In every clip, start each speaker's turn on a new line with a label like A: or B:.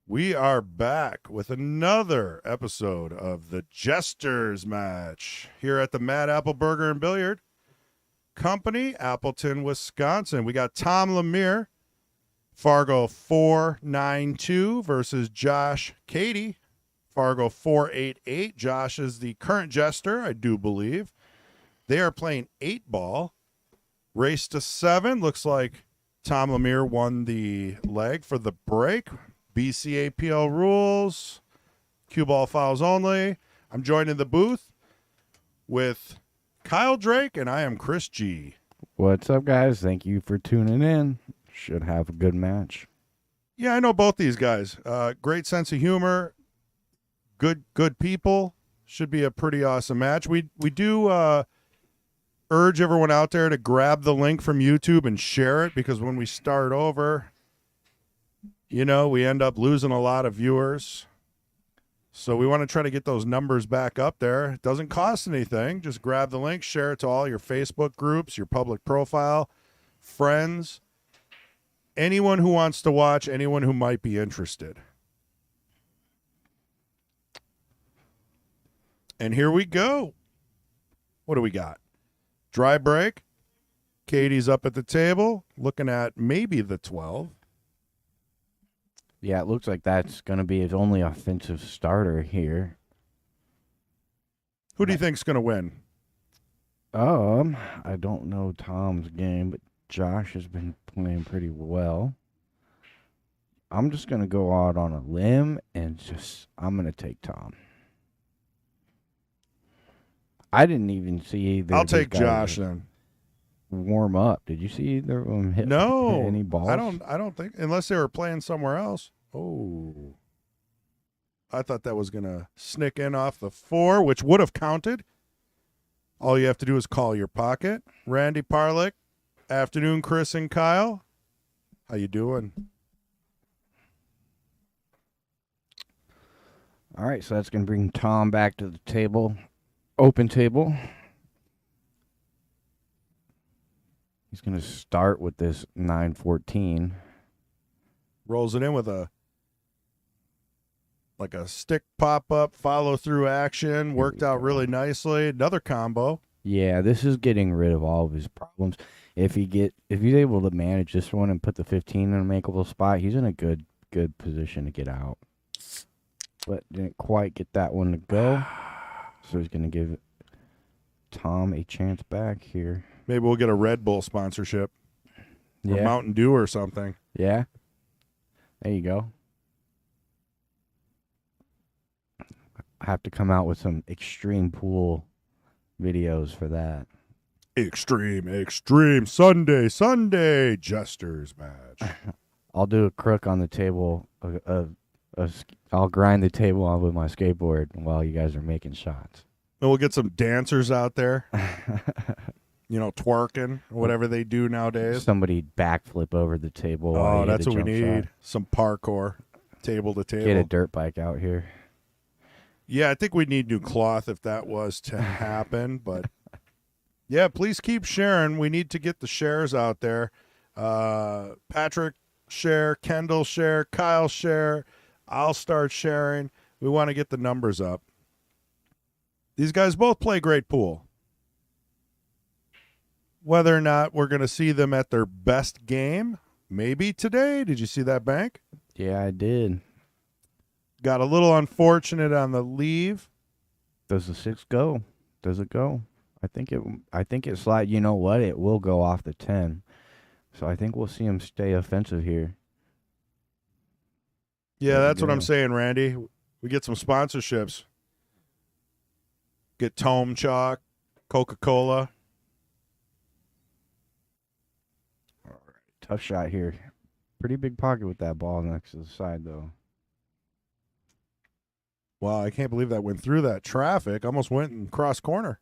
A: We are back with another episode of the Jesters match here at the Mad Apple Burger and Billiard Company, Appleton, Wisconsin. We got Tom Lemere, Fargo 492 versus Josh Cady, Fargo 488. Josh is the current Jester, I do believe. They are playing 8-ball. Race to 7. Looks like Tom Lemere won the leg for the break. BCAPL rules, cue ball fouls only. I'm joined in the booth with Kyle Drake, and I am Chris G.
B: What's up, guys? Thank you for tuning in. Should have a good match.
A: Yeah, I know both these guys. Great sense of humor, good people. Should be a pretty awesome match. We do urge everyone out there to grab the link from YouTube and share it, because when we start over, we end up losing a lot of viewers. So we want to try to get those numbers back up there. It doesn't cost anything. Just grab the link, share it to all your Facebook groups, your public profile, friends, anyone who wants to watch, anyone who might be interested. And here we go. What do we got? Dry break. Cady's up at the table, looking at maybe the 12.
B: Yeah, it looks like that's going to be his only offensive starter here.
A: Who do you think's going to win?
B: I don't know Tom's game, but Josh has been playing pretty well. I'm just going to go out on a limb and I'm going to take Tom. I didn't even see either.
A: I'll take Josh then.
B: Warm up. Did you see either of them hit any balls?
A: I don't think, unless they were playing somewhere else. Oh. I thought that was going to sneak in off the 4, which would have counted. All you have to do is call your pocket. Randy Parlick, afternoon, Chris and Kyle. How you doing?
B: All right, so that's going to bring Tom back to the table. Open table. He's going to start with this 9-14.
A: Rolls it in with a stick pop-up, follow-through action. Worked out really nicely. Another combo.
B: Yeah, this is getting rid of all of his problems. If he's able to manage this one and put the 15 in a makeable spot, he's in a good position to get out. But didn't quite get that one to go. So he's going to give Tom a chance back here.
A: Maybe we'll get a Red Bull sponsorship. Or Mountain Dew or something.
B: Yeah. There you go. I have to come out with some extreme pool videos for that.
A: Extreme. Sunday, Jesters match.
B: I'll do a crook on the table. I'll grind the table on with my skateboard while you guys are making shots.
A: And we'll get some dancers out there, twerking, whatever they do nowadays.
B: Somebody backflip over the table.
A: Oh, that's what we need. Shot. Some parkour, table to table.
B: Get a dirt bike out here.
A: Yeah, I think we need new cloth if that was to happen. But, yeah, please keep sharing. We need to get the shares out there. Patrick, share. Kendall, share. Kyle, share. I'll start sharing. We want to get the numbers up. These guys both play great pool. Whether or not we're going to see them at their best game, maybe today. Did you see that bank?
B: Yeah, I did.
A: Got a little unfortunate on the leave.
B: Does the 6 go? Does it go? I think it slide. You know what? It will go off the 10. So I think we'll see him stay offensive here.
A: Yeah, that's what I'm saying, Randy. We get some sponsorships. Get Tome Chalk, Coca-Cola.
B: All right, tough shot here. Pretty big pocket with that ball next to the side, though.
A: Wow, I can't believe that went through that traffic. Almost went and cross corner.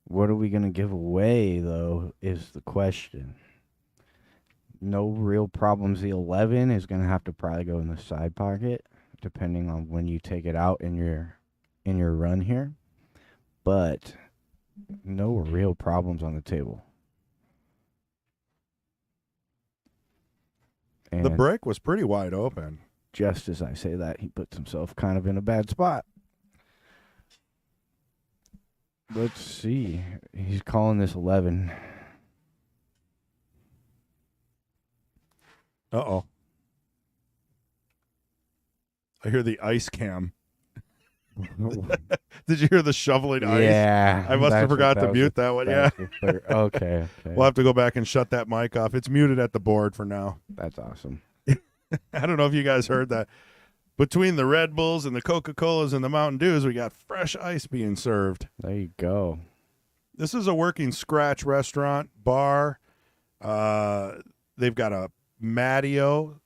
B: What are we going to give away, though, is the question. No real problems. The 11 is going to have to probably go in the side pocket, depending on when you take it out in your run here. But no real problems on the table.
A: And the break was pretty wide open.
B: just as I say that, he puts himself kind of in a bad spot. Let's see. He's calling this 11.
A: Uh-oh. I hear the ice cam. Did you hear the shoveling ice?
B: Yeah.
A: I must have forgot to mute that one. Yeah.
B: Okay.
A: We'll have to go back and shut that mic off. It's muted at the board for now.
B: That's awesome.
A: I don't know if you guys heard that. Between the Red Bulls and the Coca-Colas and the Mountain Dews, we got fresh ice being served.
B: There you go.
A: This is a working scratch restaurant, bar. They've got a patio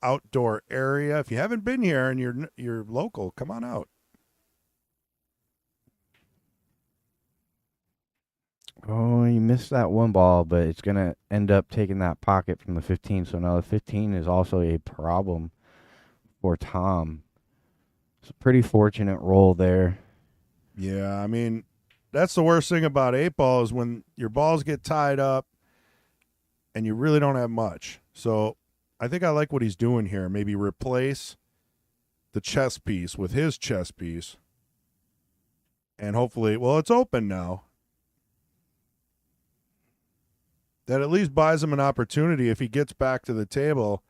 A: outdoor area. If you haven't been here and you're local, come on out.
B: Oh, you missed that one ball, but it's going to end up taking that pocket from the 15. So now the 15 is also a problem for Tom. It's a pretty fortunate roll there.
A: Yeah, I mean, that's the worst thing about 8-ball is when your balls get tied up and you really don't have much. So I think I like what he's doing here. Maybe replace the chess piece with his chess piece. And hopefully, well, it's open now. That at least buys him an opportunity if he gets back to the table.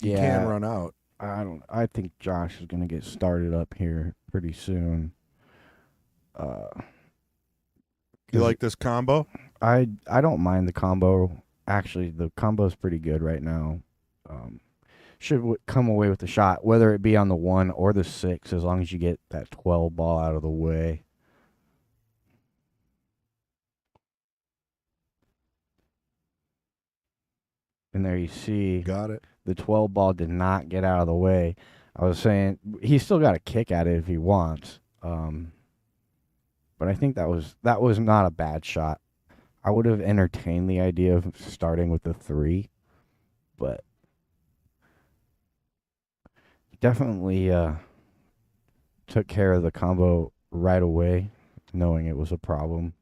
A: He can run out.
B: I think Josh is going to get started up here pretty soon.
A: You like this combo?
B: I don't mind the combo. Actually, the combo is pretty good right now. Should come away with the shot, whether it be on the 1 or the 6, as long as you get that 12 ball out of the way. And there you see.
A: Got it.
B: The 12 ball did not get out of the way. I was saying he's still got a kick at it if he wants. But I think that was not a bad shot. I would have entertained the idea of starting with the 3, but definitely took care of the combo right away, knowing it was a problem.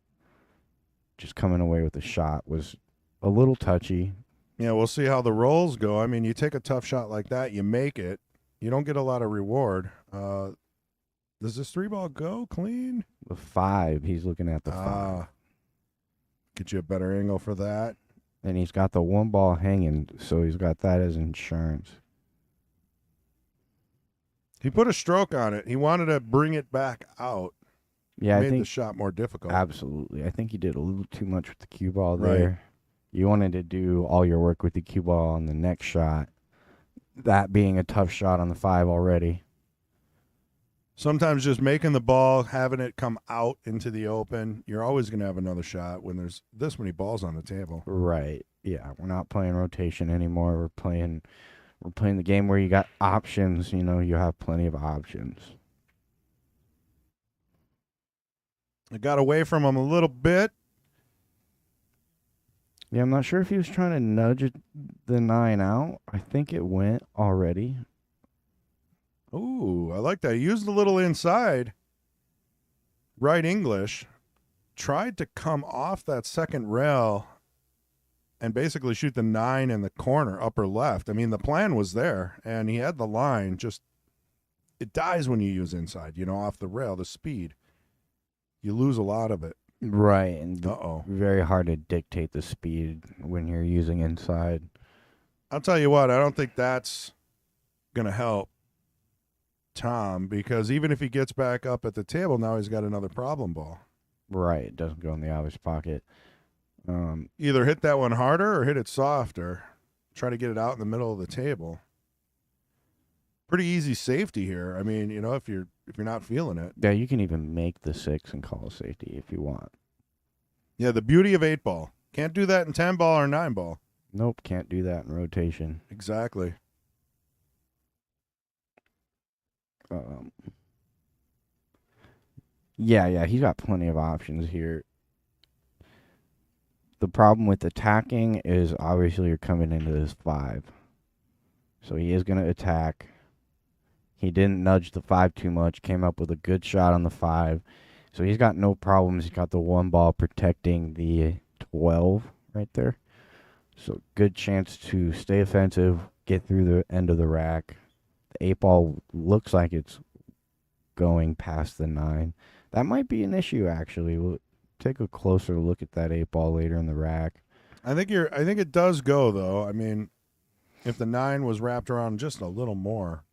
B: Just coming away with the shot was a little touchy.
A: Yeah, we'll see how the rolls go. I mean, you take a tough shot like that, you make it. You don't get a lot of reward. Does this 3-ball go clean?
B: The 5, he's looking at the 5.
A: Get you a better angle for that.
B: And he's got the 1 ball hanging, so he's got that as insurance.
A: He put a stroke on it. He wanted to bring it back out.
B: Yeah,
A: Made
B: I think
A: the shot more difficult.
B: Absolutely. I think he did a little too much with the cue ball there.
A: Right.
B: You wanted to do all your work with the cue ball on the next shot. That being a tough shot on the 5 already.
A: Sometimes just making the ball, having it come out into the open, you're always going to have another shot when there's this many balls on the table.
B: Right. Yeah, we're not playing rotation anymore. We're playing the game where you got options, you have plenty of options.
A: I got away from him a little bit.
B: Yeah, I'm not sure if he was trying to nudge the 9 out. I think it went already.
A: Ooh, I like that. He used a little inside. Right English. Tried to come off that second rail and basically shoot the 9 in the corner, upper left. I mean, the plan was there, and he had the line. Just, it dies when you use inside, off the rail, the speed. You lose a lot of it.
B: Right, and
A: very
B: hard to dictate the speed when you're using inside.
A: I'll tell you what, I don't think that's going to help Tom, because even if he gets back up at the table, now he's got another problem ball.
B: Right, it doesn't go in the obvious pocket.
A: Either hit that one harder or hit it softer. Try to get it out in the middle of the table. Pretty easy safety here. I mean, if you're not feeling it.
B: Yeah, you can even make the 6 and call safety if you want.
A: Yeah, the beauty of 8-ball. Can't do that in 10-ball or 9-ball.
B: Nope, can't do that in rotation.
A: Exactly.
B: Yeah, he's got plenty of options here. The problem with attacking is obviously you're coming into this 5. So he is going to attack. He didn't nudge the 5 too much. Came up with a good shot on the 5. So he's got no problems. He's got the 1 ball protecting the 12 right there. So good chance to stay offensive get through the end of the rack. The 8-ball looks like it's going past the 9. That might be an issue, actually. We'll take a closer look at that 8-ball later in the rack.
A: I think it does go though. I mean, if the 9 was wrapped around just a little more.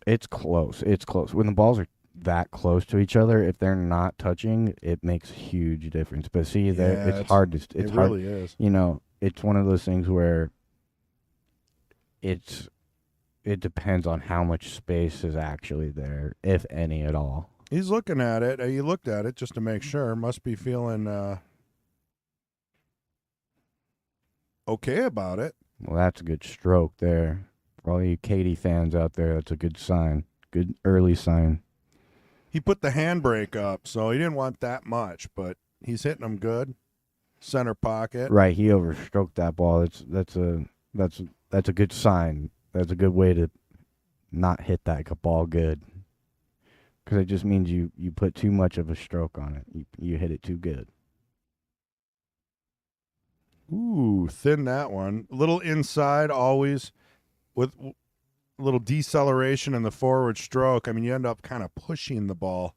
B: It's close. It's close. When the balls are that close to each other, if they're not touching, it makes a huge difference. But see, it's hard to. It's hard.
A: Really is.
B: You know, it's one of those things where it depends on how much space is actually there, if any at all.
A: He's looking at it. He looked at it just to make sure. Must be feeling okay about it.
B: Well, that's a good stroke there. For all you Cady fans out there, that's a good sign. Good early sign.
A: He put the handbrake up, so he didn't want that much, but he's hitting them good. Center pocket.
B: Right, he overstroked that ball. That's a good sign. That's a good way to not hit that ball good. Because it just means you put too much of a stroke on it. You hit it too good.
A: Ooh, thin that one. A little inside always with a little deceleration in the forward stroke. I mean, you end up kind of pushing the ball.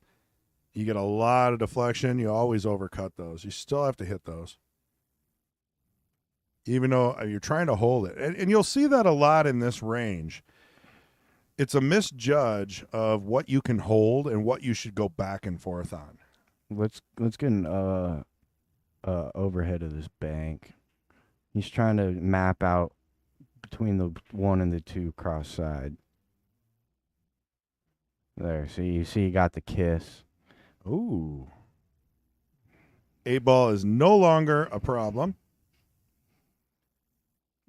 A: You get a lot of deflection. You always overcut those. You still have to hit those. Even though you're trying to hold it. And you'll see that a lot in this range. It's a misjudge of what you can hold and what you should go back and forth on.
B: Let's get an overhead of this bank. He's trying to map out between the 1 and the 2 cross side. There, so you see he got the kiss.
A: Ooh. 8-ball is no longer a problem.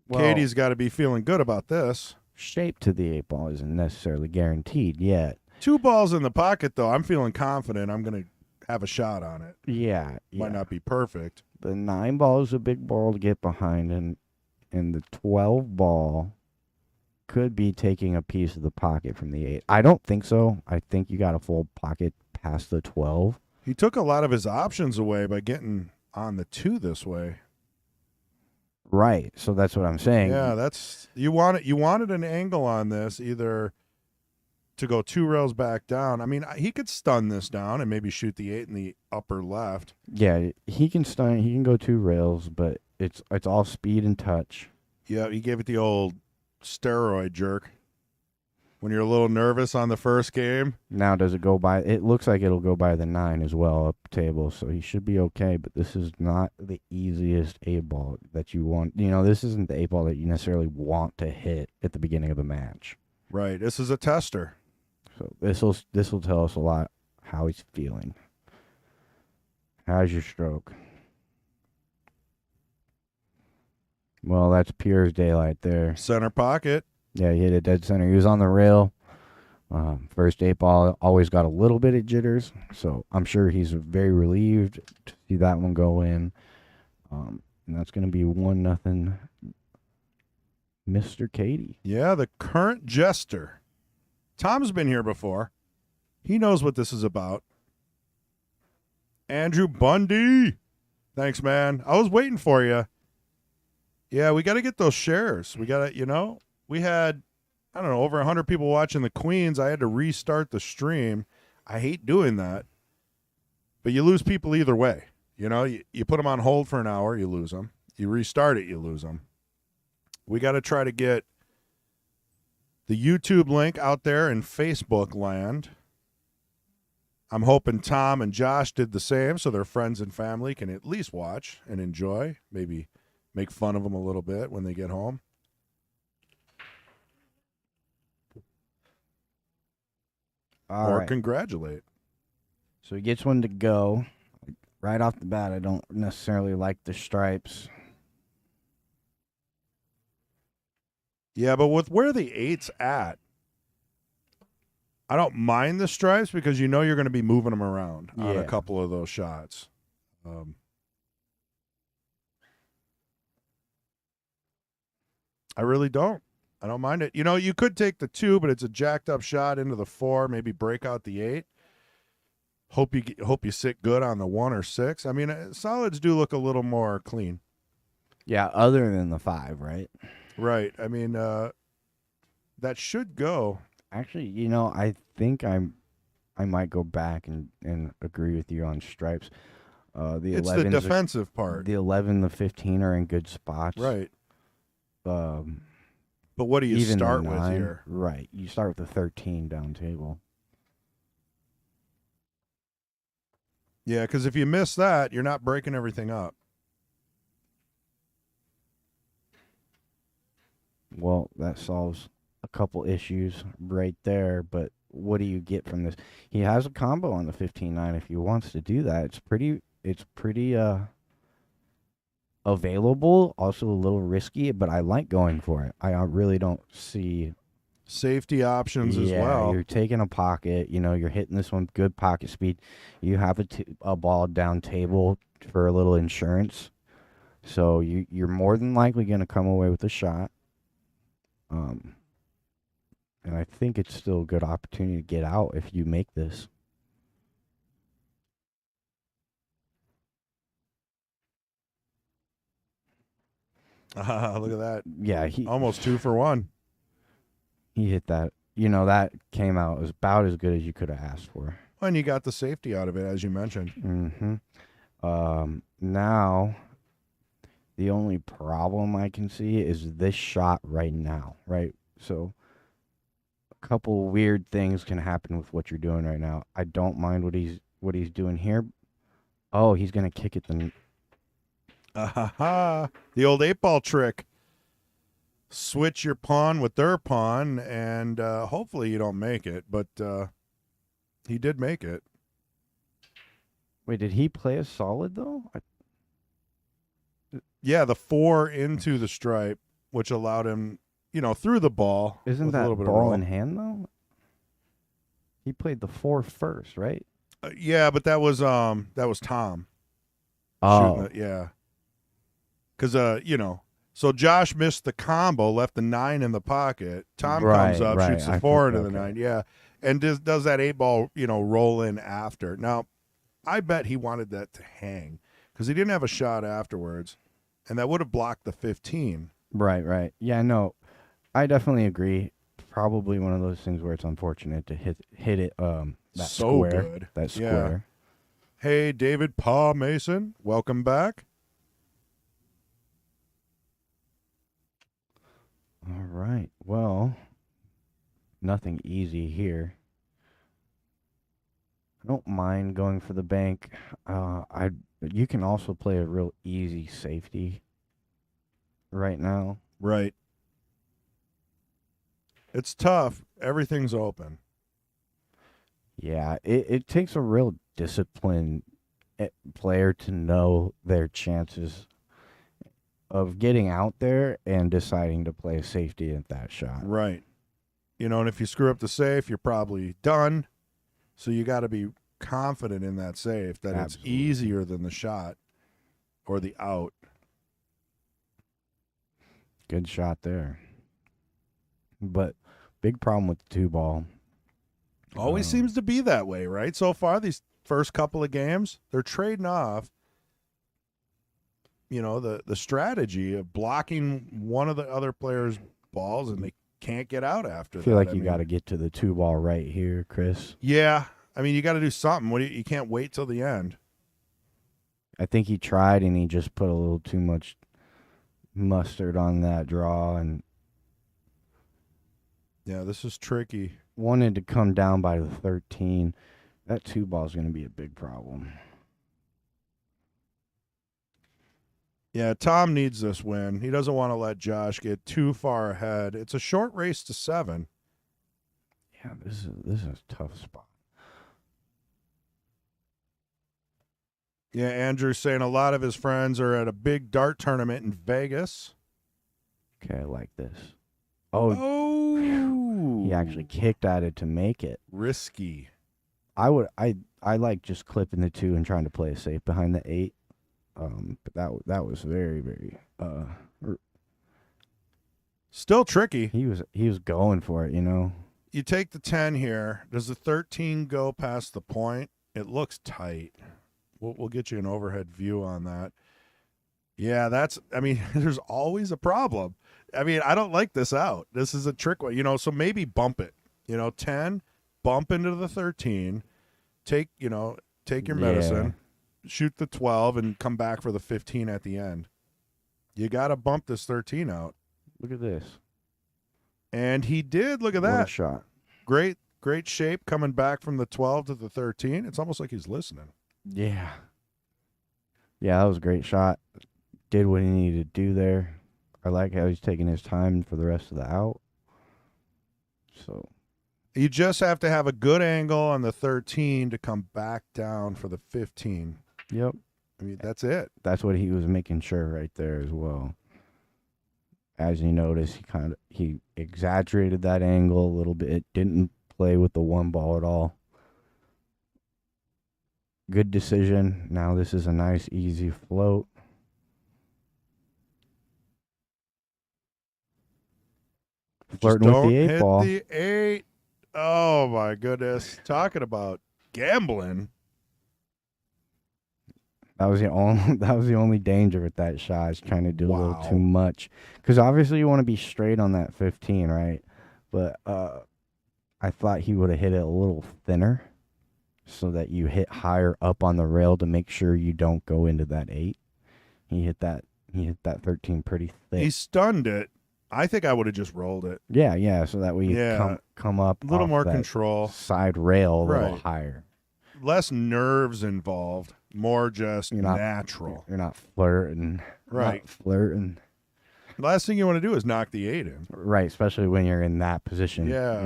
B: Well,
A: Cady's got to be feeling good about this.
B: Shape to the 8-ball isn't necessarily guaranteed yet.
A: 2 balls in the pocket, though. I'm feeling confident I'm going to have a shot on it.
B: Yeah.
A: Might not be perfect.
B: The 9-ball is a big ball to get behind, and the 12-ball could be taking a piece of the pocket from the 8. I don't think so. I think you got a full pocket past the 12.
A: He took a lot of his options away by getting on the 2 this way.
B: Right. So that's what I'm saying.
A: Yeah, that's you wanted an angle on this, either to go 2 rails back down. I mean, he could stun this down and maybe shoot the 8 in the upper left.
B: Yeah, he can stun. He can go 2 rails, but it's all speed and touch.
A: Yeah, he gave it the old steroid jerk. When you're a little nervous on the first game.
B: Now, does it go by? It looks like it'll go by the 9 as well up table, so he should be okay. But this is not the easiest 8-ball that you want. You know, this isn't the 8-ball that you necessarily want to hit at the beginning of the match.
A: Right. This is a tester.
B: So this will tell us a lot how he's feeling. How's your stroke? Well, that's pure as daylight there.
A: Center pocket.
B: Yeah, he hit it dead center. He was on the rail. First 8-ball always got a little bit of jitters, so I'm sure he's very relieved to see that one go in. And that's going to be 1-0 Mr. Cady.
A: Yeah, the current Jester. Tom's been here before. He knows what this is about. Andrew Bundy. Thanks, man. I was waiting for you. Yeah, we got to get those shares. We got to, we had, I don't know, over 100 people watching the Queens. I had to restart the stream. I hate doing that. But you lose people either way. You put them on hold for an hour, you lose them. You restart it, you lose them. We got to try to get the YouTube link out there in Facebook land. I'm hoping Tom and Josh did the same so their friends and family can at least watch and enjoy. Maybe make fun of them a little bit when they get home. Or congratulate.
B: So he gets one to go. Right off the bat, I don't necessarily like the stripes.
A: Yeah, but with where the 8's at, I don't mind the stripes because you're going to be moving them around on a couple of those shots. I really don't. I don't mind it. You could take the 2, but it's a jacked up shot into the 4, maybe break out the 8. Hope you sit good on the 1 or 6. I mean, solids do look a little more clean.
B: Yeah, other than the 5, right?
A: Right. I mean, that should go.
B: Actually, I think I might go back and agree with you on stripes. The
A: It's the
B: 11s,
A: defensive part.
B: the 11, the 15 are in good spots.
A: Right.
B: Um,
A: But what do you
B: even the
A: start with
B: 9,
A: here?
B: right? You start with the 13 down table.
A: Yeah, because if you miss that, you're not breaking everything up.
B: Well, that solves a couple issues right there, but what do you get from this? He has a combo on the 15-9 if he wants to do that. It's pretty available, also a little risky, but I like going for it. I really don't see.
A: Safety options as
B: Yeah,
A: well.
B: you're taking a pocket, you're hitting this one good pocket speed. You have a ball down table for a little insurance. So you're more than likely going to come away with a shot. And I think it's still a good opportunity to get out if you make this.
A: Look at that.
B: Yeah,
A: Almost 2 for 1.
B: he hit that. That came out as about as good as you could have asked for.
A: And you got the safety out of it, as you mentioned.
B: Now, the only problem I can see is this shot right now, right? So, a couple weird things can happen with what you're doing right now. I don't mind what he's doing here. Oh, he's gonna kick it then.
A: The old 8-ball trick. Switch your pawn with their pawn, and hopefully you don't make it, but he did make it.
B: Wait, did he play a solid though?
A: Yeah, the 4 into the stripe, which allowed him, through the ball.
B: Isn't
A: with a
B: that
A: little bit of
B: ball
A: roll.
B: in hand though? He played the 4 first, right?
A: Yeah, but that was Tom.
B: Oh,
A: Shooting it, yeah. Because so Josh missed the combo, left the 9 in the pocket. Tom comes up, shoots the 4 into the 9, yeah, and does that 8-ball, roll in after. Now, I bet he wanted that to hang because he didn't have a shot afterwards, and that would have blocked the 15.
B: Right. Yeah, no, I definitely agree. Probably one of those things where it's unfortunate to hit it. That
A: So
B: square.
A: good.
B: That
A: Yeah.
B: square.
A: Hey, David Paw Mason, welcome back.
B: All right. Well, nothing easy here. I don't mind going for the bank. You can also play a real easy safety right now.
A: Right. It's tough. Everything's open.
B: Yeah, it takes a real disciplined player to know their chances of getting out there and deciding to play a safety at that shot.
A: Right. And if you screw up the safe, you're probably done. So you got to be confident in that safe that
B: Absolutely.
A: It's easier than the shot or the out.
B: Good shot there. But big problem with the 2-ball.
A: Always seems to be that way, right? So far, these first couple of games, they're trading off, the strategy of blocking one of the other players' balls, and they can't get out after that.
B: I feel like you got to get to the 2-ball right here, Chris.
A: Yeah. I mean, you got to do something. You can't wait till the end.
B: I think he tried, and he just put a little too much mustard on that draw and
A: Yeah, this is tricky.
B: wanted to come down by the 13. That 2-ball is going to be a big problem.
A: Yeah, Tom needs this win. He doesn't want to let Josh get too far ahead. It's a short race to 7.
B: Yeah, this is a tough spot.
A: Yeah, Andrew's saying a lot of his friends are at a big dart tournament in Vegas.
B: Okay, I like this. Oh, he actually kicked at it to make it.
A: Risky.
B: I like just clipping the 2 and trying to play it safe behind the 8. But that was very, very
A: Still tricky.
B: he was going for it,
A: You take the 10 here. Does the 13 go past the point? It looks tight. We'll get you an overhead view on that. Yeah, I mean, there's always a problem. I mean, I don't like this out. This is a trick way, so maybe bump it. 10, bump into the 13, take your
B: Yeah.
A: medicine, shoot the 12, and come back for the 15 at the end. You got to bump this 13 out.
B: Look at this.
A: And he did. Look at
B: What a
A: that.
B: shot.
A: Great shape coming back from the 12 to the 13. It's almost like he's listening.
B: Yeah. Yeah, that was a great shot. Did what he needed to do there. I like how he's taking his time for the rest of the out. So
A: You just have to have a good angle on the 13 to come back down for the 15.
B: Yep.
A: I mean, that's it.
B: That's what he was making sure right there as well. As you notice, he exaggerated that angle a little bit. Didn't play with the one ball at all. Good decision. Now this is a nice, easy float. Flirting with the eight ball.
A: Hit the 8. Oh, my goodness. Talking about gambling.
B: That was the only danger with that shot, is trying to do a little
A: Wow.
B: too much. Because obviously you want to be straight on that 15, right? But I thought he would have hit it a little thinner, so that you hit higher up on the rail to make sure you don't go into that 8. He hit that 13 pretty thick.
A: He stunned it. I think I would have just rolled it.
B: Yeah. So that way you come up
A: A little
B: off
A: more
B: that
A: control.
B: side rail a little
A: Right.
B: higher.
A: Less nerves involved. More just
B: You're not-
A: natural.
B: You're not flirting.
A: Right.
B: Not flirting.
A: Last thing you want to do is knock the 8 in.
B: Right, especially when you're in that position.
A: Yeah.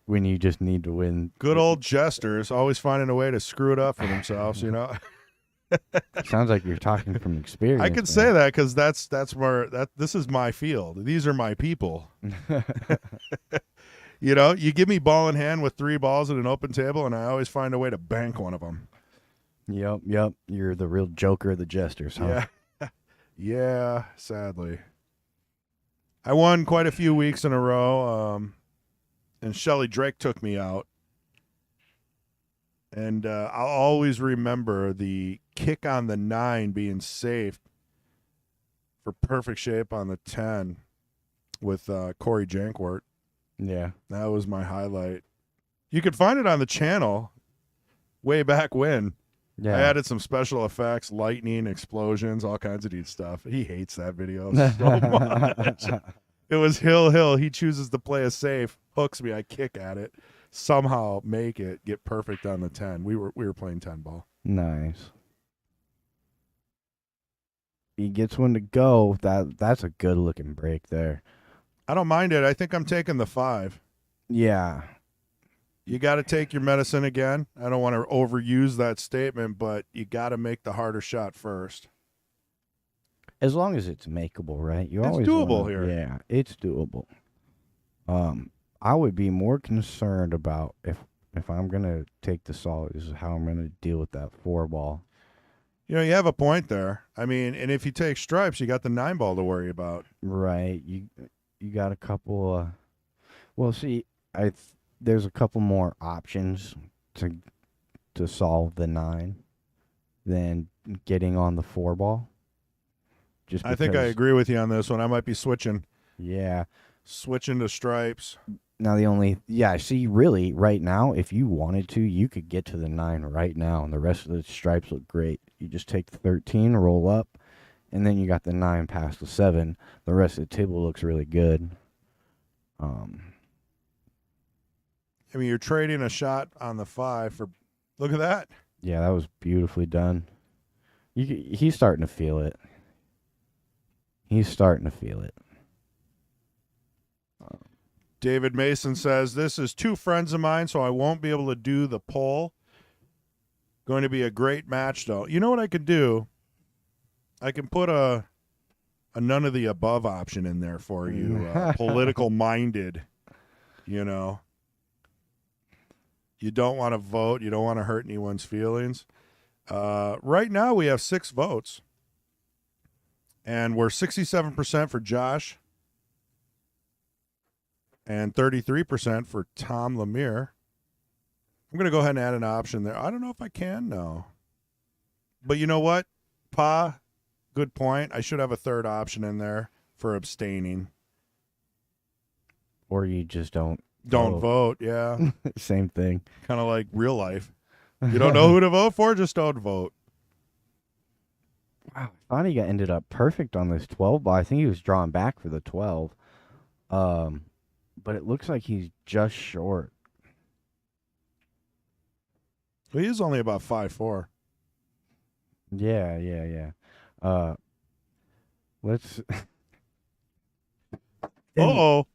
B: When you just need to win.
A: Good old Jesters always finding a way to screw it up for themselves,
B: Sounds like you're talking from experience.
A: I can say that because that's where this is my field. These are my people. You give me ball in hand with 3 balls at an open table, and I always find a way to bank one of them.
B: Yep. You're the real joker of the Jesters, huh?
A: Yeah. Yeah, sadly. I won quite a few weeks in a row, and Shelly Drake took me out. And I'll always remember the kick on the 9 being safe for perfect shape on the 10 with Corey Jankwart.
B: Yeah.
A: That was my highlight. You could find it on the channel way back when.
B: Yeah.
A: I added some special effects, lightning, explosions, all kinds of neat stuff. He hates that video so much. It was Hill. He chooses to play a safe, hooks me, I kick at it, somehow make it, get perfect on the 10. We were playing 10 ball.
B: Nice. He gets one to go. That's a good looking break there.
A: I don't mind it. I think I'm taking the 5.
B: Yeah.
A: You got to take your medicine again. I don't want to overuse that statement, but you got to make the harder shot first.
B: As long as it's makeable, right? You
A: It's
B: always
A: doable
B: wanna-
A: here.
B: Yeah, it's doable. I would be more concerned about if I'm gonna take the salt is how I'm gonna deal with that 4 ball.
A: You have a point there. I mean, and if you take stripes, you got the 9 ball to worry about.
B: Right. You got a couple. Well, see, there's a couple more options to solve the 9 than getting on the 4 ball. Just
A: I think I
B: because-
A: agree with you on this one. I might be switching
B: Yeah.
A: to stripes.
B: Now see, really, right now, if you wanted to, you could get to the 9 right now, and the rest of the stripes look great. You just take the 13, roll up, and then you got the 9 past the 7. The rest of the table looks really good.
A: I mean, you're trading a shot on the 5 for. Look at that.
B: Yeah, that was beautifully done. He's starting to feel it.
A: David Mason says, this is 2 friends of mine, so I won't be able to do the poll. Going to be a great match, though. You know what I could do? I can put a none of the above option in there for you. Political minded, You don't want to vote. You don't want to hurt anyone's feelings. Right now, we have 6 votes. And we're 67% for Josh. And 33% for Tom Lemere. I'm going to go ahead and add an option there. I don't know if I can, no. But you know what? Pa, Good point. I should have a third option in there for abstaining.
B: Or you just don't
A: Vote. Yeah.
B: Same thing.
A: Kind of like real life. You don't know who to vote for, just don't vote.
B: Wow, I thought he ended up perfect on this 12 ball. I think he was drawing back for the 12. But it looks like he's just short.
A: Well, he is only about 5'4".
B: Yeah. Let's.
A: Uh-oh.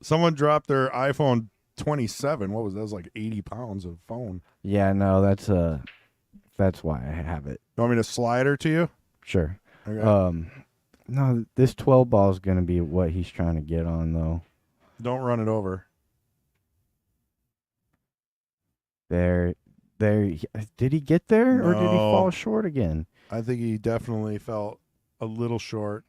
A: Someone dropped their iPhone 27. What was that? It was like 80 pounds of phone.
B: Yeah, no, that's why I have it.
A: You want me to slide her to you?
B: Sure.
A: Okay.
B: No, this 12 ball is going to be what he's trying to get on, though.
A: Don't run it over.
B: There. Did he get there, or did he
A: No.
B: fall short again?
A: I think he definitely felt a little short.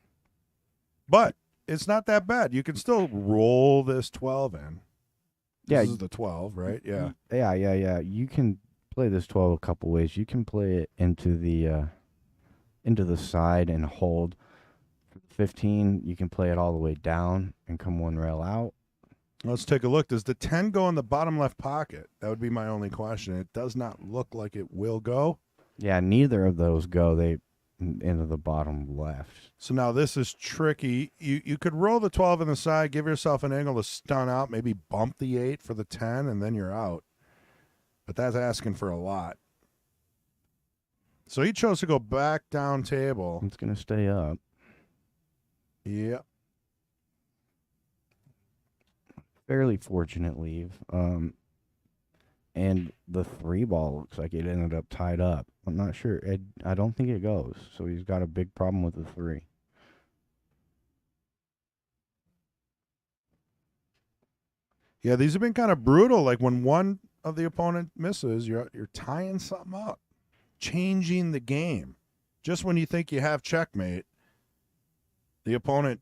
A: But it's not that bad. You can still roll this 12 in. This is the 12, right? Yeah.
B: Yeah. You can play this 12 a couple ways. You can play it into the side and hold. For the 15, you can play it all the way down and come one rail out.
A: Let's take a look. Does the 10 go in the bottom left pocket? That would be my only question. It does not look like it will go.
B: Yeah, neither of those go. They into the bottom left.
A: So now this is tricky. You could roll the 12 in the side, give yourself an angle to stun out, maybe bump the 8 for the 10, and then you're out. But that's asking for a lot. So he chose to go back down table.
B: It's going to stay up.
A: Yep.
B: Fairly fortunate leave. And the 3 ball looks like it ended up tied up. I'm not sure. I don't think it goes. So he's got a big problem with the 3.
A: Yeah, these have been kind of brutal. Like when one of the opponent misses, you're tying something up, changing the game. Just when you think you have checkmate, the opponent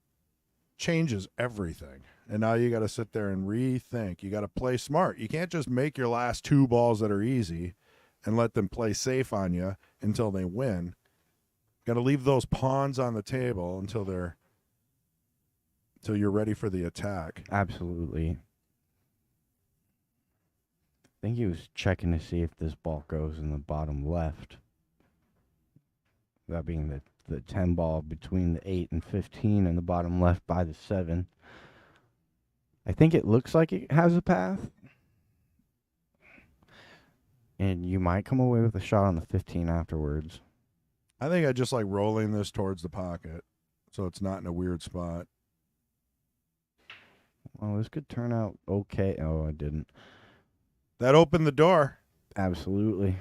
A: changes everything. And now you got to sit there and rethink. You got to play smart. You can't just make your last 2 balls that are easy and let them play safe on you until they win. Got to leave those pawns on the table until you're ready for the attack.
B: Absolutely. I think he was checking to see if this ball goes in the bottom left. That being the 10 ball between the 8 and 15 and the bottom left by the 7. I think it looks like it has a path. And you might come away with a shot on the 15 afterwards.
A: I think I just like rolling this towards the pocket so it's not in a weird spot.
B: Well, this could turn out okay. Oh, I didn't.
A: That opened the door.
B: Absolutely.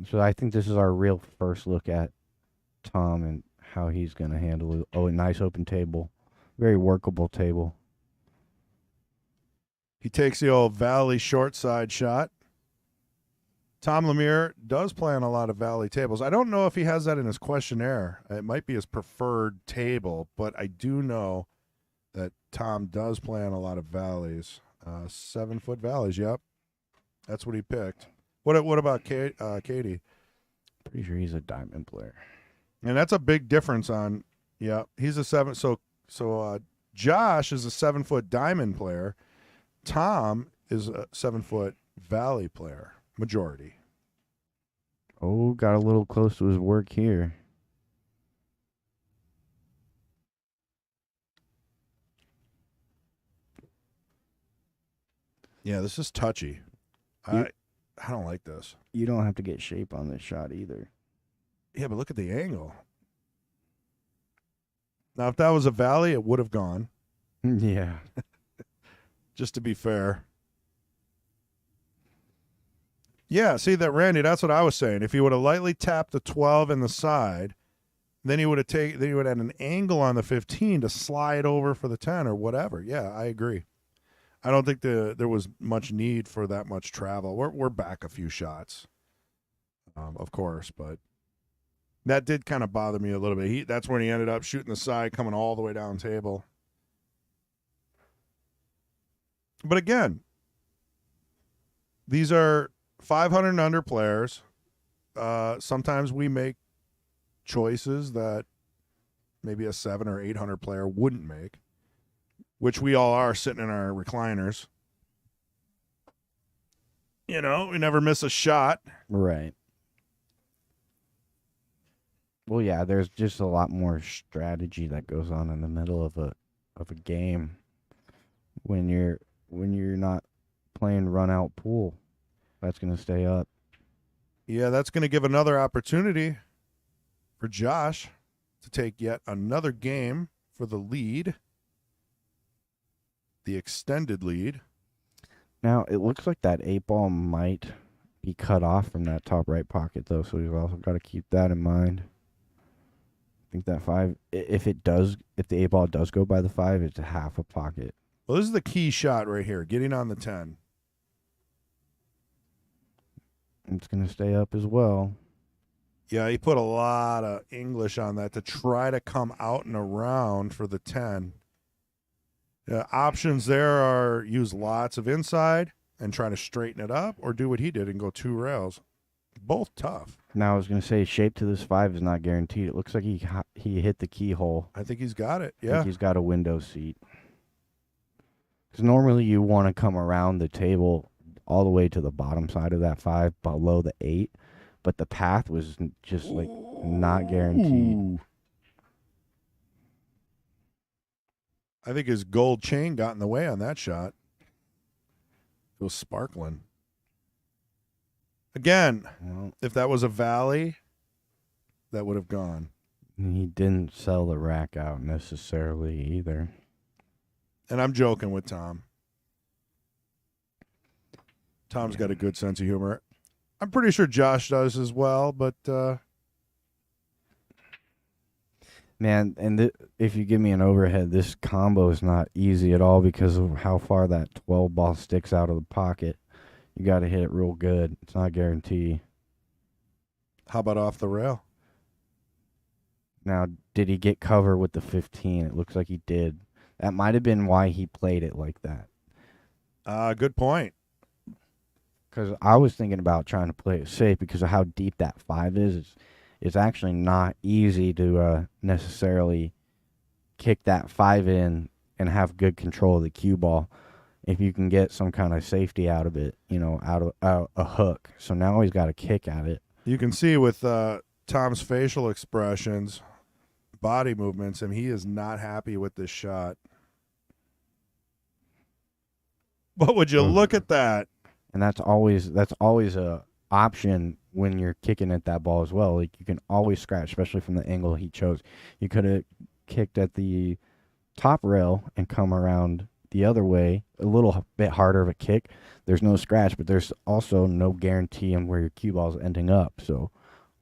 B: So I think this is our real first look at Tom and how he's going to handle it. Oh, a nice open table. Very workable table.
A: He takes the old Valley short side shot. Tom Lemere does play on a lot of Valley tables. I don't know if he has that in his questionnaire. It might be his preferred table, but I do know that Tom does play on a lot of Valleys. 7-foot Valleys, yep. That's what he picked. What about Cady?
B: Pretty sure he's a diamond player.
A: And that's a big difference on, yeah, he's a 7. So Josh is a 7-foot diamond player. Tom is a 7-foot Valley player, majority.
B: Oh, got a little close to his work here.
A: Yeah, this is touchy. I don't like this.
B: You don't have to get shape on this shot either.
A: Yeah, but look at the angle. Now, if that was a Valley, it would have gone.
B: Yeah.
A: Just to be fair. Yeah, see that, Randy, that's what I was saying. If he would have lightly tapped the 12 in the side, then he would have had an angle on the 15 to slide over for the 10 or whatever. Yeah, I agree. I don't think there was much need for that much travel. We're back a few shots, of course, but that did kind of bother me a little bit. That's when he ended up shooting the side, coming all the way down table. But again, these are 500 and under players. Sometimes we make choices that maybe a 7 or 800 player wouldn't make, which we all are sitting in our recliners. We never miss a shot.
B: Right. Well, yeah, there's just a lot more strategy that goes on in the middle of a game when you're not playing run out pool. That's going to stay up.
A: Yeah, that's going to give another opportunity for Josh to take yet another game for the lead, the extended lead.
B: Now, it looks like that 8-ball might be cut off from that top right pocket, though, so we've also got to keep that in mind. I think that 5, if the 8-ball does go by the 5, it's a half a pocket.
A: Well, this is the key shot right here, getting on the 10.
B: It's going to stay up as well.
A: Yeah, he put a lot of English on that to try to come out and around for the 10. Options there are use lots of inside and try to straighten it up, or do what he did and go 2 rails. Both tough.
B: Now, I was going to say shape to this 5 is not guaranteed. It looks like he hit the keyhole.
A: I think he's got it,
B: I
A: yeah.
B: think he's got a window seat. Because normally you want to come around the table all the way to the bottom side of that 5, below the 8, but the path was just like not guaranteed.
A: Ooh. I think his gold chain got in the way on that shot. It was sparkling. Again,
B: Well,
A: if that was a valley, that would have gone.
B: he didn't sell the rack out necessarily either.
A: And I'm joking with Tom. Tom's got a good sense of humor. I'm pretty sure Josh does as well, but
B: Man, and if you give me an overhead, this combo is not easy at all because of how far that 12 ball sticks out of the pocket. You got to hit it real good. It's not a guarantee.
A: how about off the rail?
B: Now, did he get cover with the 15? It looks like he did. That might have been why he played it like that.
A: Good point.
B: Because I was thinking about trying to play it safe because of how deep that 5 is. It's actually not easy to necessarily kick that 5 in and have good control of the cue ball if you can get some kind of safety out of it, out of a hook. So now he's got to kick at it.
A: You can see with Tom's facial expressions, body movements, and he is not happy with this shot. But would you look at that?
B: And that's always a option when you're kicking at that ball as well. Like you can always scratch, especially from the angle he chose. You could have kicked at the top rail and come around the other way, a little bit harder of a kick. There's no scratch, but there's also no guarantee on where your cue ball is ending up. So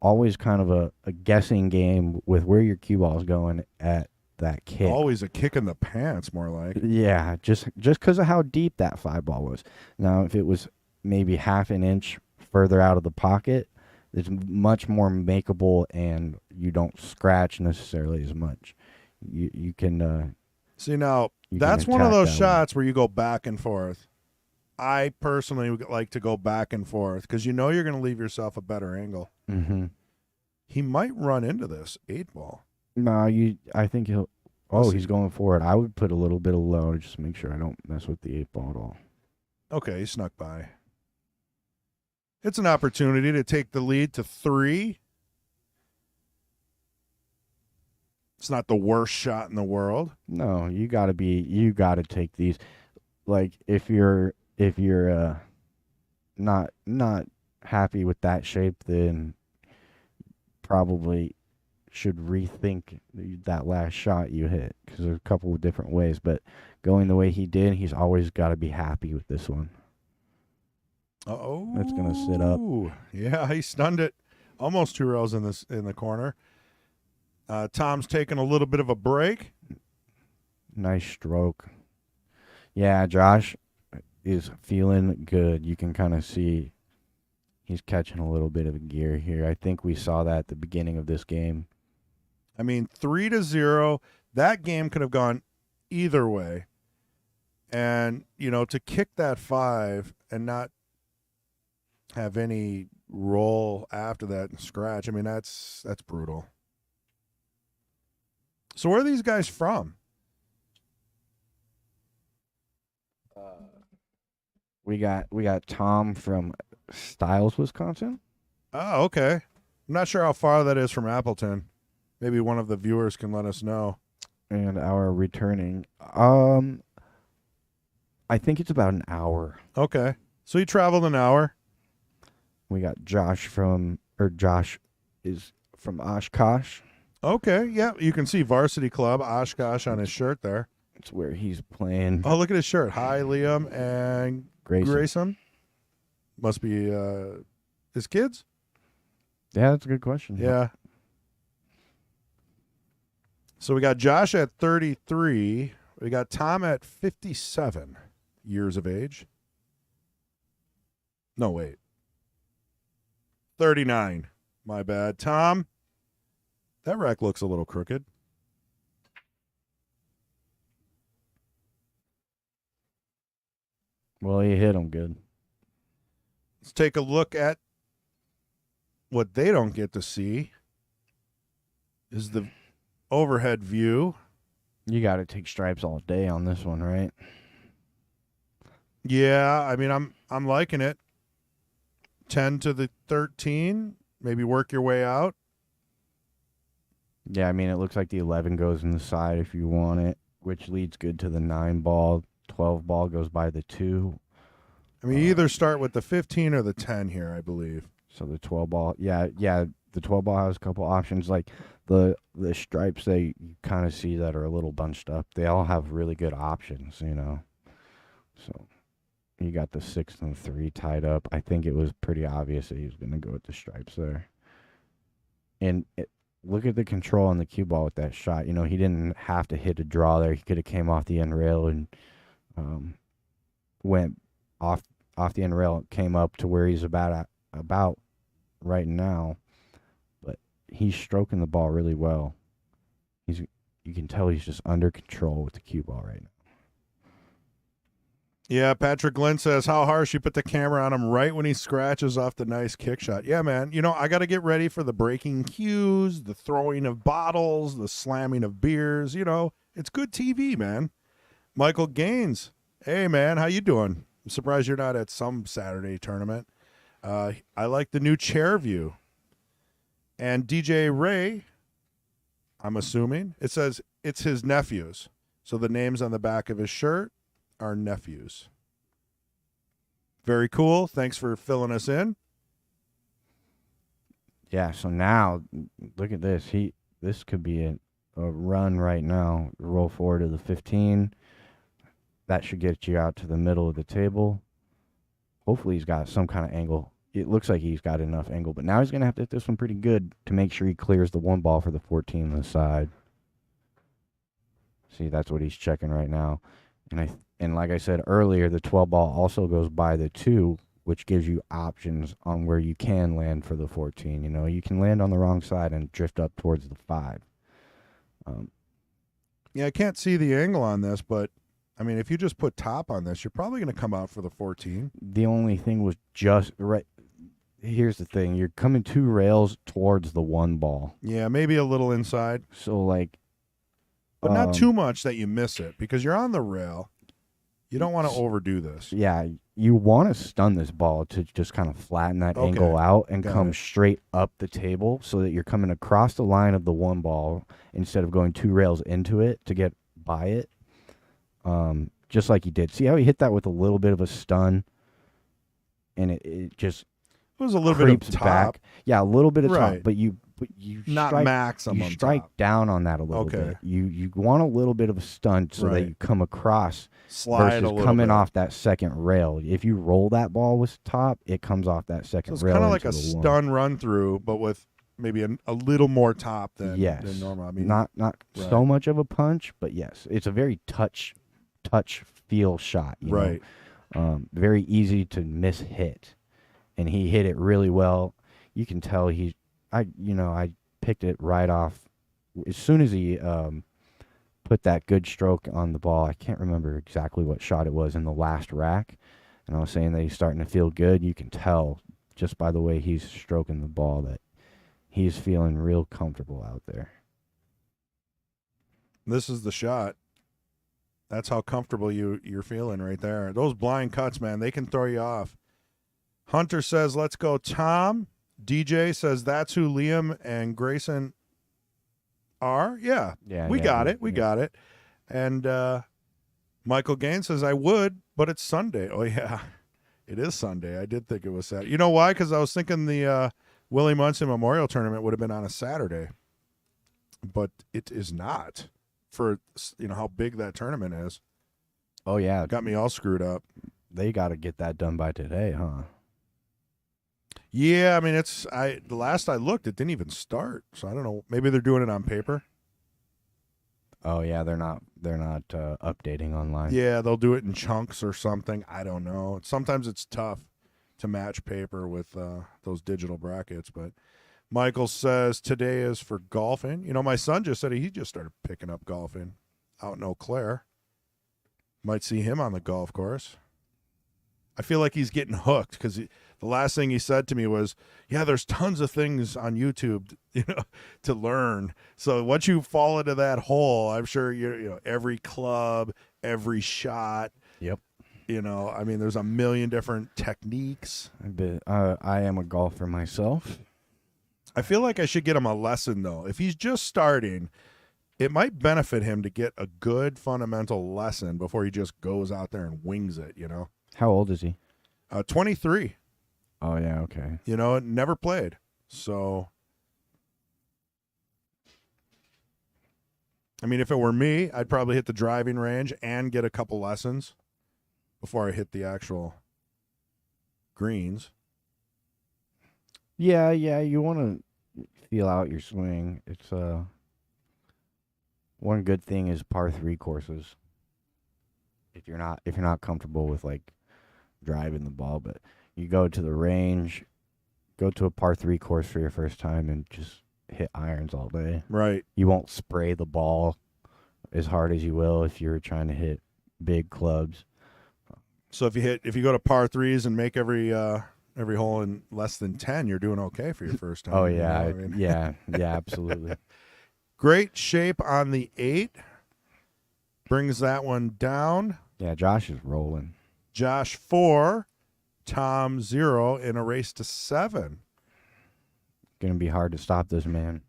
B: always kind of a guessing game with where your cue ball is going at that kick.
A: Always a kick in the pants, more like.
B: Yeah, just because of how deep that 5 ball was. Now, if it was maybe half an inch further out of the pocket, it's much more makeable, and you don't scratch necessarily as much. You can
A: See, now,
B: you
A: that's
B: can
A: one of
B: attack
A: those
B: that
A: shots where you go back and forth. I personally would like to go back and forth because you're going to leave yourself a better angle.
B: Mm-hmm.
A: He might run into this 8-ball.
B: No, I think he'll.
A: We'll
B: Oh,
A: see.
B: he's going for it. I would put a little bit of low to just make sure I don't mess with the 8-ball at all.
A: Okay, he snuck by. It's an opportunity to take the lead to 3. It's not the worst shot in the world.
B: No, you gotta take these. Like if you're not happy with that shape, then probably should rethink that last shot you hit because there's a couple of different ways. But going the way he did, he's always got to be happy with this one.
A: Uh-oh.
B: That's gonna sit up.
A: Yeah, he stunned it. Almost 2 rails in the corner. Tom's taking a little bit of a break.
B: Nice stroke. Yeah, Josh is feeling good. You can kind of see he's catching a little bit of a gear here. I think we saw that at the beginning of this game.
A: I mean, 3-0. That game could have gone either way. And, to kick that 5 and not have any roll after that and scratch, I mean, that's brutal. So where are these guys from?
B: We got Tom from Stiles, Wisconsin.
A: Oh, okay. I'm not sure how far that is from Appleton. Maybe one of the viewers can let us know.
B: And our returning, I think it's about an hour.
A: Okay. So you traveled an hour.
B: We got Josh is from Oshkosh.
A: Okay. Yeah. You can see Varsity Club, Oshkosh, on his shirt there.
B: It's where he's playing.
A: Oh, look at his shirt. Hi, Liam and Grayson. Must be his kids?
B: Yeah, that's a good question.
A: Yeah. So we got Josh at 33. We got Tom at 57 years of age. No, wait. 39. My bad. Tom, that rack looks a little crooked.
B: Well, he hit him good.
A: Let's take a look at what they don't get to see is the overhead view.
B: You got to take stripes all day on this one, right?
A: Yeah, I mean, I'm liking it. 10 to the 13, maybe work your way out.
B: Yeah, I mean, it looks like the 11 goes in the side if you want it, which leads good to the 9 ball. 12 ball goes by the 2.
A: I mean, you either start with the 15 or the 10 here, I believe.
B: So the 12 ball, yeah, the 12 ball has a couple options. Like the stripes, you kind of see that are a little bunched up. They all have really good options, you know. So you got the 6 and 3 tied up. I think it was pretty obvious that he was going to go with the stripes there. And look at the control on the cue ball with that shot. You know, he didn't have to hit a draw there. He could have came off the end rail and went off the end rail, came up to where he's about right now. But he's stroking the ball really well. You can tell he's just under control with the cue ball right now.
A: Yeah, Patrick Glenn says, how harsh you put the camera on him right when he scratches off the nice kick shot. Yeah, man. You know, I got to get ready for the breaking cues, the throwing of bottles, the slamming of beers. You know, it's good TV, man. Michael Gaines. Hey, man, how you doing? I'm surprised you're not at some Saturday tournament. I like the new chair view. And DJ Ray, I'm assuming, it says it's his nephews. So the names on the back of his shirt are nephews. Very cool. Thanks for filling us in.
B: Yeah, so now look at this. This could be a run right now. Roll forward to the 15. That should get you out to the middle of the table. Hopefully he's got some kind of angle. It looks like he's got enough angle, but now he's going to have to hit this one pretty good to make sure he clears the 1 ball for the 14 on the side. See, that's what he's checking right now. And like I said earlier, the 12 ball also goes by the 2, which gives you options on where you can land for the 14. You know, you can land on the wrong side and drift up towards the 5.
A: Yeah, I can't see the angle on this, but I mean, if you just put top on this, you're probably going to come out for the 14.
B: The only thing was just right. Here's the thing. You're coming 2 rails towards the 1 ball.
A: Yeah, maybe a little inside.
B: So, like.
A: But not too much that you miss it because you're on the rail. You don't want to overdo this.
B: Yeah, you want to stun this ball to just kind of flatten that angle out and come straight up the table so that you're coming across the line of the 1 ball instead of going 2 rails into it to get by it. Just like he did. See how he hit that with a little bit of a stun, and it just
A: was a little bit of top.
B: Back. Yeah, a little bit of top, but you
A: not
B: strike,
A: maximum.
B: You strike
A: top.
B: Down on that a little bit. You want a little bit of a stunt so that you come across
A: slide
B: versus coming off that second rail. If you roll that ball with top, it comes off that second rail.
A: It's kind of like a stun run through, but with maybe a little more top than normal. I mean,
B: not so much of a punch, but yes, it's a very touch feel shot. You know? Very easy to miss hit, and he hit it really well. You can tell I picked it right off as soon as he put that good stroke on the ball. I can't remember exactly what shot it was in the last rack, and I was saying that he's starting to feel good. You can tell just by the way he's stroking the ball that he's feeling real comfortable out there.
A: This is the shot. That's how comfortable you're feeling right there. Those blind cuts, man, they can throw you off. Hunter says, let's go, Tom. DJ says, that's who Liam and Grayson are. Yeah, we got it. We got it. And Michael Gaines says, I would, but it's Sunday. Oh, yeah, it is Sunday. I did think it was Saturday. You know why? Because I was thinking the Willie Munson Memorial Tournament would have been on a Saturday. But it is not for, how big that tournament is.
B: Oh, yeah.
A: Got me all screwed up.
B: They got to get that done by today, huh?
A: Yeah, I mean, the last I looked, it didn't even start. So I don't know. Maybe they're doing it on paper.
B: Oh, yeah, they're not updating online.
A: Yeah, they'll do it in chunks or something. I don't know. Sometimes it's tough to match paper with those digital brackets, but Michael says today is for golfing. My son just said he just started picking up golfing out in Eau Claire. Might see him on the golf course. I feel like he's getting hooked because the last thing he said to me was, yeah, there's tons of things on YouTube, to learn. So once you fall into that hole, I'm sure every club, every shot.
B: Yep.
A: I mean, there's a million different techniques.
B: I am a golfer myself.
A: I feel like I should get him a lesson, though. If he's just starting, it might benefit him to get a good fundamental lesson before he just goes out there and wings it,
B: How old is he?
A: 23.
B: Oh, yeah, okay.
A: Never played. So, I mean, if it were me, I'd probably hit the driving range and get a couple lessons before I hit the actual greens.
B: Yeah, you want to feel out your swing. It's one good thing is par 3 courses. If you're not comfortable with like driving the ball, but you go to the range, go to a par 3 course for your first time and just hit irons all day.
A: Right.
B: You won't spray the ball as hard as you will if you're trying to hit big clubs.
A: So if you go to par 3s and make every hole in less than 10, you're doing okay for your first time.
B: Oh, yeah. Yeah, absolutely.
A: Great shape on the 8. Brings that one down.
B: Yeah, Josh is rolling.
A: Josh 4, Tom 0 in a race to 7.
B: Going to be hard to stop this man.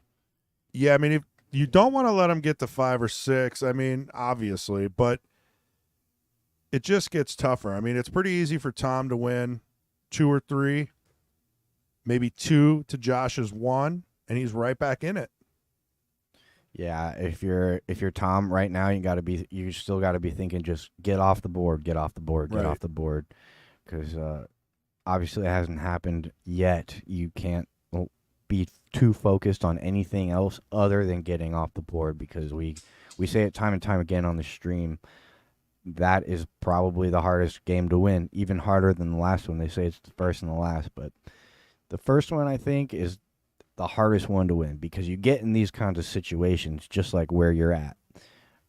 A: Yeah, I mean, if you don't want to let him get to 5 or 6, I mean, obviously, but it just gets tougher. I mean, it's pretty easy for Tom to win 2 or 3, maybe 2 to Josh's 1, and he's right back in it.
B: Yeah, if you're Tom right now, you still got to be thinking just get off the board, off the board, because obviously it hasn't happened yet. You can't be too focused on anything else other than getting off the board, because we say it time and time again on the stream. That is probably the hardest game to win, even harder than the last one. They say it's the first and the last, but the first one I think is the hardest one to win, because you get in these kinds of situations just like where you're at,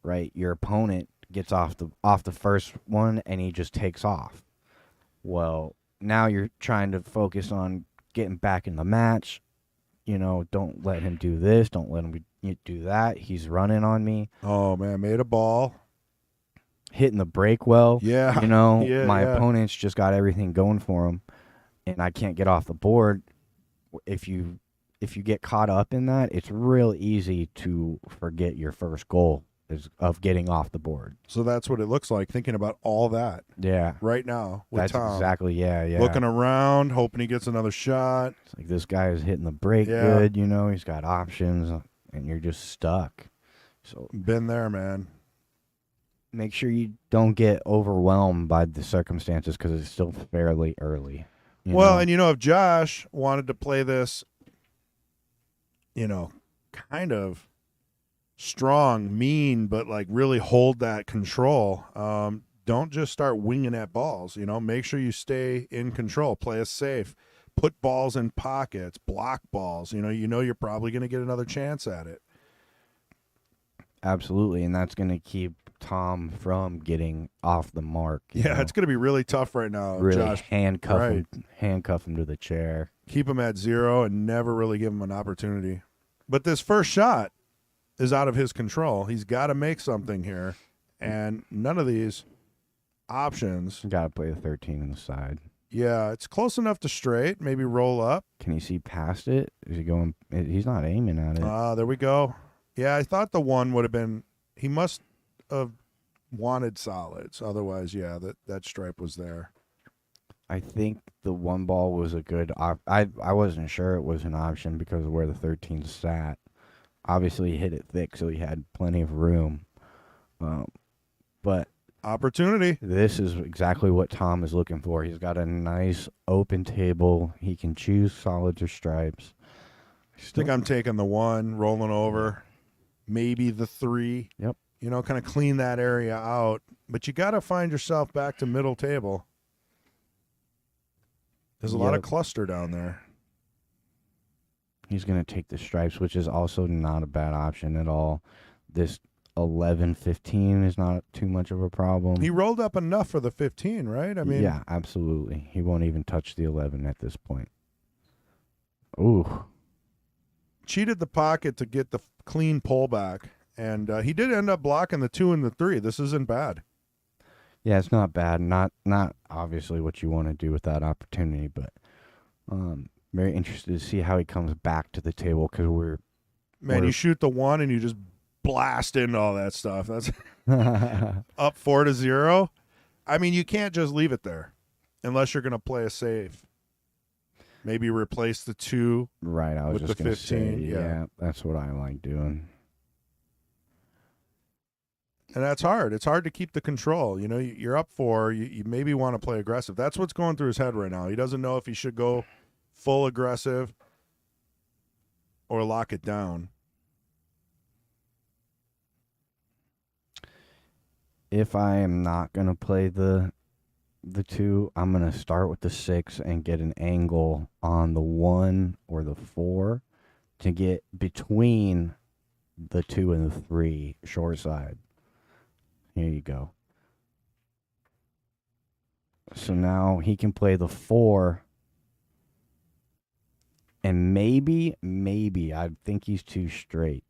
B: right? Your opponent gets off the first one and he just takes off. Well, now you're trying to focus on getting back in the match. Don't let him do this. Don't let him do that. He's running on me.
A: Oh, man, made a ball.
B: Hitting the break well.
A: Yeah.
B: My opponent's just got everything going for him, and I can't get off the board. If you get caught up in that, it's real easy to forget your first goal of getting off the board.
A: So that's what it looks like, thinking about all that.
B: Yeah.
A: Right now with
B: That's
A: Tom.
B: exactly, yeah.
A: Looking around, hoping he gets another shot.
B: It's like this guy is hitting the break good, he's got options, and you're just stuck. So
A: been there, man.
B: Make sure you don't get overwhelmed by the circumstances, because it's still fairly early.
A: And if Josh wanted to play this, kind of strong, mean, but like really hold that control, don't just start winging at balls. Make sure you stay in control, play it safe, put balls in pockets, block balls. You're probably going to get another chance at it.
B: Absolutely, and that's going to keep Tom from getting off the mark.
A: It's going to be really tough right now.
B: Really
A: Josh.
B: handcuff him to the chair.
A: Keep him at 0 and never really give him an opportunity. But this first shot, is out of his control. He's got to make something here, and none of these options.
B: Got to play the 13 in the side.
A: Yeah, it's close enough to straight. Maybe roll up.
B: Can you see past it? Is he going? He's not aiming at it.
A: There we go. Yeah, I thought the one would have been. He must have wanted solids. Otherwise, yeah, that stripe was there.
B: I think the one ball was a good I wasn't sure it was an option because of where the 13 sat. Obviously, he hit it thick, so he had plenty of room. But
A: opportunity.
B: This is exactly what Tom is looking for. He's got a nice open table. He can choose solids or stripes.
A: I think I'm taking the one, rolling over, maybe the 3.
B: Yep.
A: You know, kind of clean that area out. But you got to find yourself back to middle table. There's a lot of cluster down there.
B: He's going to take the stripes, which is also not a bad option at all. This 11-15 is not too much of a problem.
A: He rolled up enough for the 15, right? I mean,
B: yeah, absolutely. He won't even touch the 11 at this point. Ooh.
A: Cheated the pocket to get the clean pullback, and he did end up blocking the 2 and the 3. This isn't bad.
B: Yeah, it's not bad. Not obviously what you want to do with that opportunity, but very interested to see how he comes back to the table because we're
A: you shoot the 1 and you just blast into all that stuff. That's up 4-0. I mean, you can't just leave it there unless you're going to play a save. Maybe replace the 2
B: right. I was
A: with
B: just
A: the
B: going to
A: 15.
B: say, yeah, that's what I like doing.
A: And that's hard. It's hard to keep the control. You know, you're up 4. You maybe want to play aggressive. That's what's going through his head right now. He doesn't know if he should go full aggressive or lock it down.
B: If I am not going to play the 2, I'm going to start with the 6 and get an angle on the 1 or the 4 to get between the 2 and the 3 short side. Here you go. So now he can play the 4. And maybe, I think he's too straight.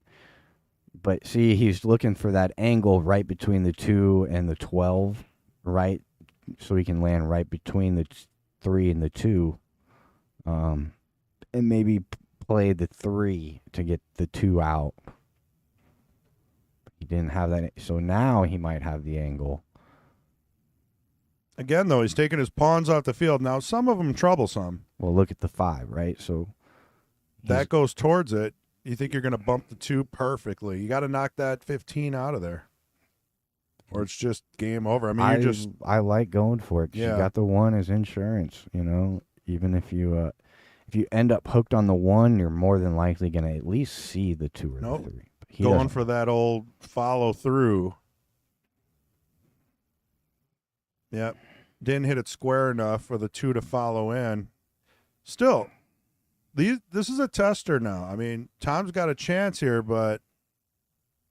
B: But see, he's looking for that angle right between the 2 and the 12, right? So he can land right between the 3 and the 2. And maybe play the 3 to get the 2 out. He didn't have that. So now he might have the angle.
A: Again, though, he's taking his pawns off the field. Now, some of them troublesome.
B: Well, look at the 5, right? So
A: that goes towards it. You think you're going to bump the 2 perfectly. You got to knock that 15 out of there. Or it's just game over. I mean,
B: I like going for it. 'Cause you got the 1 as insurance, you know. Even if you end up hooked on the 1, you're more than likely going to at least see the 2 or the 3.
A: Going for that old follow through. Yep. Didn't hit it square enough for the 2 to follow in. Still, this is a tester now. I mean, Tom's got a chance here, but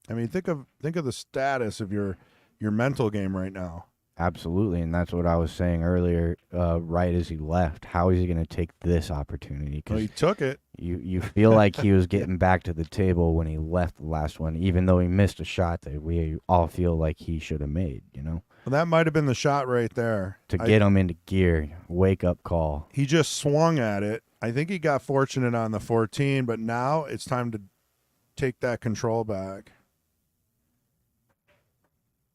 A: I mean, think of the status of your mental game right now.
B: Absolutely, and that's what I was saying earlier. Right as he left, how is he going to take this opportunity?
A: Well, he took it.
B: You feel like he was getting back to the table when he left the last one, even though he missed a shot that we all feel like he should have made. You know,
A: well, that might have been the shot right there
B: to get him into gear. Wake up call.
A: He just swung at it. I think he got fortunate on the 14, but now it's time to take that control back.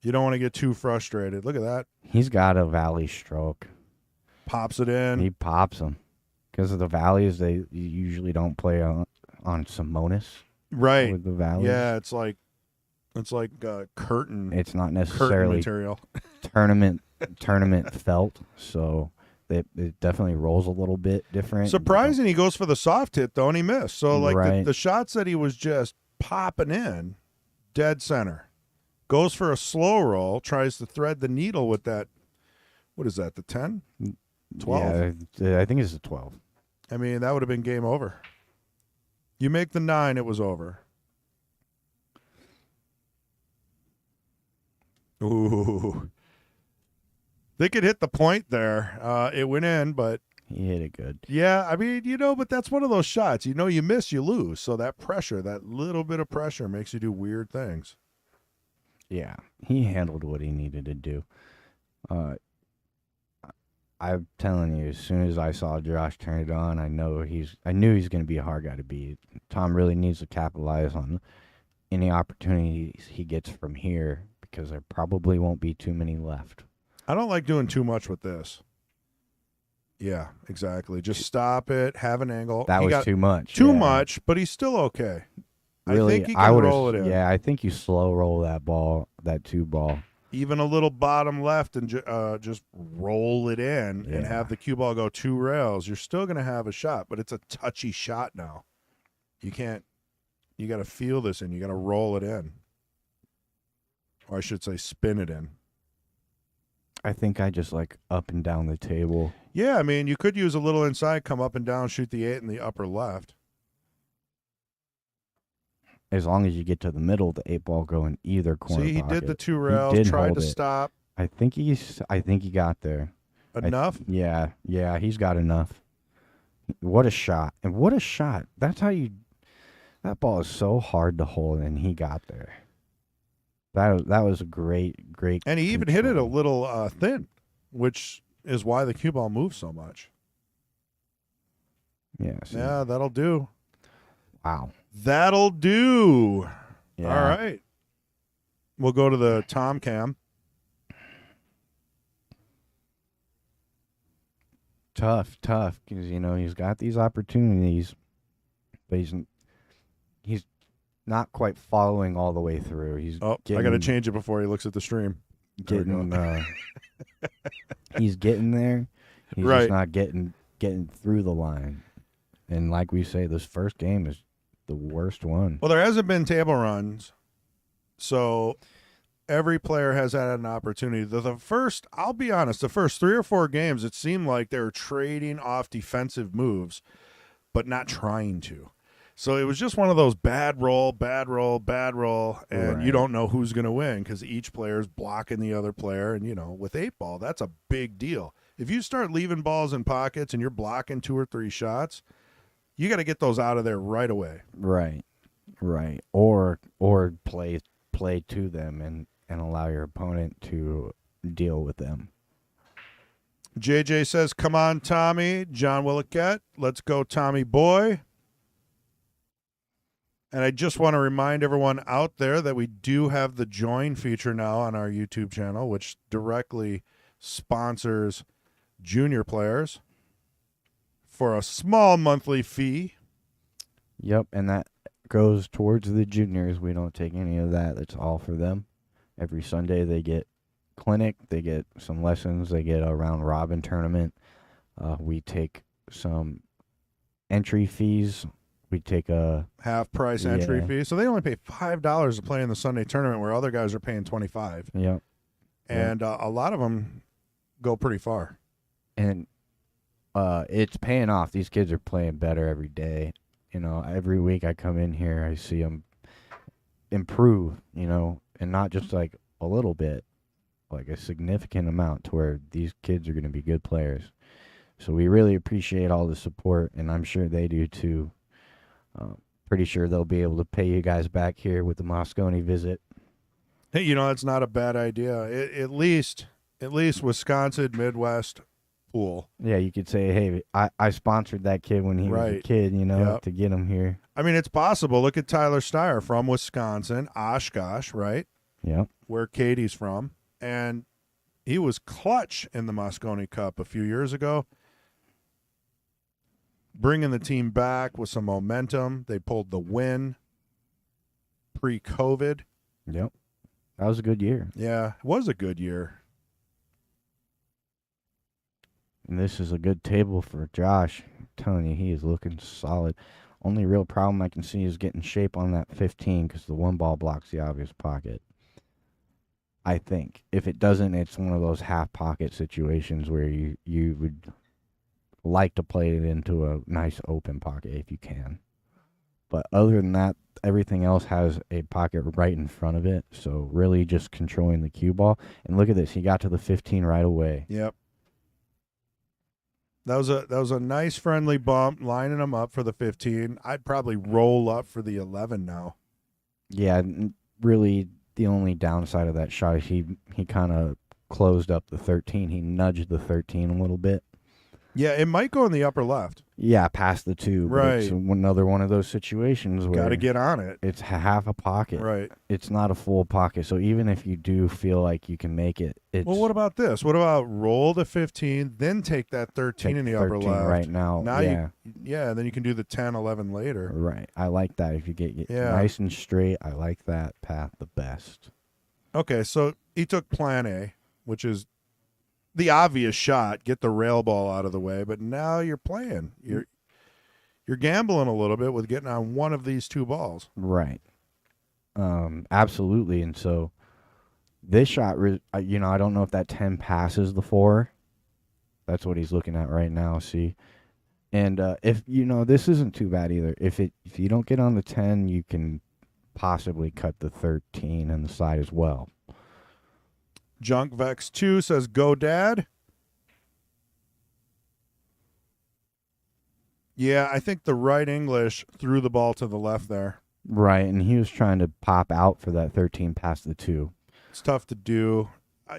A: You don't want to get too frustrated. Look at that.
B: He's got a valley stroke.
A: Pops it in.
B: He pops them. Because of the valleys, they usually don't play on Simonis.
A: Right.
B: With the valleys.
A: Yeah, it's like curtain.
B: It's not necessarily
A: material.
B: tournament felt, so it definitely rolls a little bit different.
A: Surprising he goes for the soft hit, though, and he missed. So, like,
B: right.
A: the shots that he was just popping in, dead center. Goes for a slow roll, tries to thread the needle with that. What is that, the 10? 12?
B: Yeah, I think it's a 12.
A: I mean, that would have been game over. You make the 9, it was over. Ooh. They could hit the point there. It went in, but
B: He hit it good.
A: Yeah, I mean, but that's one of those shots. You miss, you lose. So that pressure, that little bit of pressure makes you do weird things.
B: Yeah, he handled what he needed to do. I'm telling you, as soon as I saw Josh turn it on, I knew he's going to be a hard guy to beat. Tom really needs to capitalize on any opportunities he gets from here because there probably won't be too many left.
A: I don't like doing too much with this. Yeah, exactly. Just stop it, have an angle.
B: That was too much.
A: Too much, but he's still okay.
B: Really,
A: I think he can roll it in.
B: Yeah, I think you slow roll that ball, that 2-ball.
A: Even a little bottom left and just roll it in and have the cue ball go 2 rails. You're still going to have a shot, but it's a touchy shot now. You got to feel this in. You got to roll it in. Or I should say spin it in.
B: I think I just like up and down the table.
A: Yeah, I mean, you could use a little inside, come up and down, shoot the 8 in the upper left.
B: As long as you get to the middle, the 8-ball go in either corner.
A: See, he
B: pocket.
A: did the 2 rails, tried to stop.
B: I think he got there.
A: Enough?
B: Yeah, he's got enough. What a shot. And what a shot. That's how that ball is so hard to hold, and he got there. That was a great.
A: And he even hit it a little thin, which is why the cue ball moves so much.
B: Yeah.
A: Yeah, that'll do.
B: Wow.
A: That'll do.
B: Yeah.
A: All right. We'll go to the Tom Cam.
B: Tough, because he's got these opportunities, but he's not quite following all the way through.
A: I got to change it before he looks at the stream.
B: He's getting there. He's
A: right.
B: just not getting through the line. And like we say, this first game is the worst one.
A: Well, there hasn't been table runs, so every player has had an opportunity. I'll be honest, the first 3 or 4 games, it seemed like they were trading off defensive moves, but not trying to. So it was just one of those bad roll, and you don't know who's going to win because each player is blocking the other player. And, with 8-ball, that's a big deal. If you start leaving balls in pockets and you're blocking 2 or 3 shots, you got to get those out of there right away.
B: Right. Or play to them and allow your opponent to deal with them.
A: JJ says, come on, Tommy. John Williquette. Let's go, Tommy boy. And I just want to remind everyone out there that we do have the join feature now on our YouTube channel, which directly sponsors junior players for a small monthly fee.
B: Yep, and that goes towards the juniors. We don't take any of that. That's all for them. Every Sunday they get clinic, they get some lessons, they get a round robin tournament. We take some entry fees. We take a
A: half price entry fee. So they only pay $5 to play in the Sunday tournament where other guys are paying $25.
B: Yep.
A: And a lot of them go pretty far.
B: And it's paying off. These kids are playing better every day. Every week I come in here, I see them improve, and not just like a little bit, like a significant amount to where these kids are going to be good players. So we really appreciate all the support, and I'm sure they do too. Pretty sure they'll be able to pay you guys back here with the Moscone visit.
A: Hey, that's not a bad idea. At least Wisconsin Midwest pool.
B: Yeah, you could say, hey, I sponsored that kid when he was a kid, to get him here.
A: I mean, it's possible. Look at Tyler Steyer from Wisconsin, Oshkosh, right?
B: Yeah.
A: Where Cady's from. And he was clutch in the Moscone Cup a few years ago, bringing the team back with some momentum. They pulled the win pre-COVID.
B: Yep. That was a good year.
A: Yeah, it was a good year.
B: And this is a good table for Josh. I'm telling you, he is looking solid. Only real problem I can see is getting shape on that 15 because the 1-ball blocks the obvious pocket. I think. If it doesn't, it's one of those half pocket situations where you would like to play it into a nice open pocket if you can. But other than that, everything else has a pocket right in front of it. So really just controlling the cue ball. And look at this. He got to the 15 right away.
A: Yep. That was a nice friendly bump, lining him up for the 15. I'd probably roll up for the 11 now.
B: Yeah, really, the only downside of that shot is he kind of closed up the 13. He nudged the 13 a little bit.
A: Yeah, it might go in the upper left.
B: Yeah, past the 2. But it's
A: Right.
B: another one of those situations where
A: Got to get on it.
B: it's half a pocket.
A: Right.
B: It's not a full pocket. So even if you do feel like you can make it, it's
A: Well, what about this? What about roll the 15, then take that 13
B: take
A: in the upper
B: 13
A: left?
B: right now.
A: Now
B: yeah,
A: then you can do the 10, 11 later.
B: right. I like that. If you get
A: Yeah.
B: nice and straight, I like that path the best.
A: Okay, so he took plan A, which is the obvious shot, get the rail ball out of the way, but now you're playing. You're gambling a little bit with getting on one of these 2 balls.
B: Right. Absolutely. And so this shot, I don't know if that 10 passes the 4. That's what he's looking at right now. See, and if this isn't too bad either. If you don't get on the 10, you can possibly cut the 13 and the side as well.
A: Junk Vex 2 says, "Go, Dad." Yeah, I think the right English threw the ball to the left there.
B: Right, and he was trying to pop out for that 13 past the 2.
A: It's tough to do.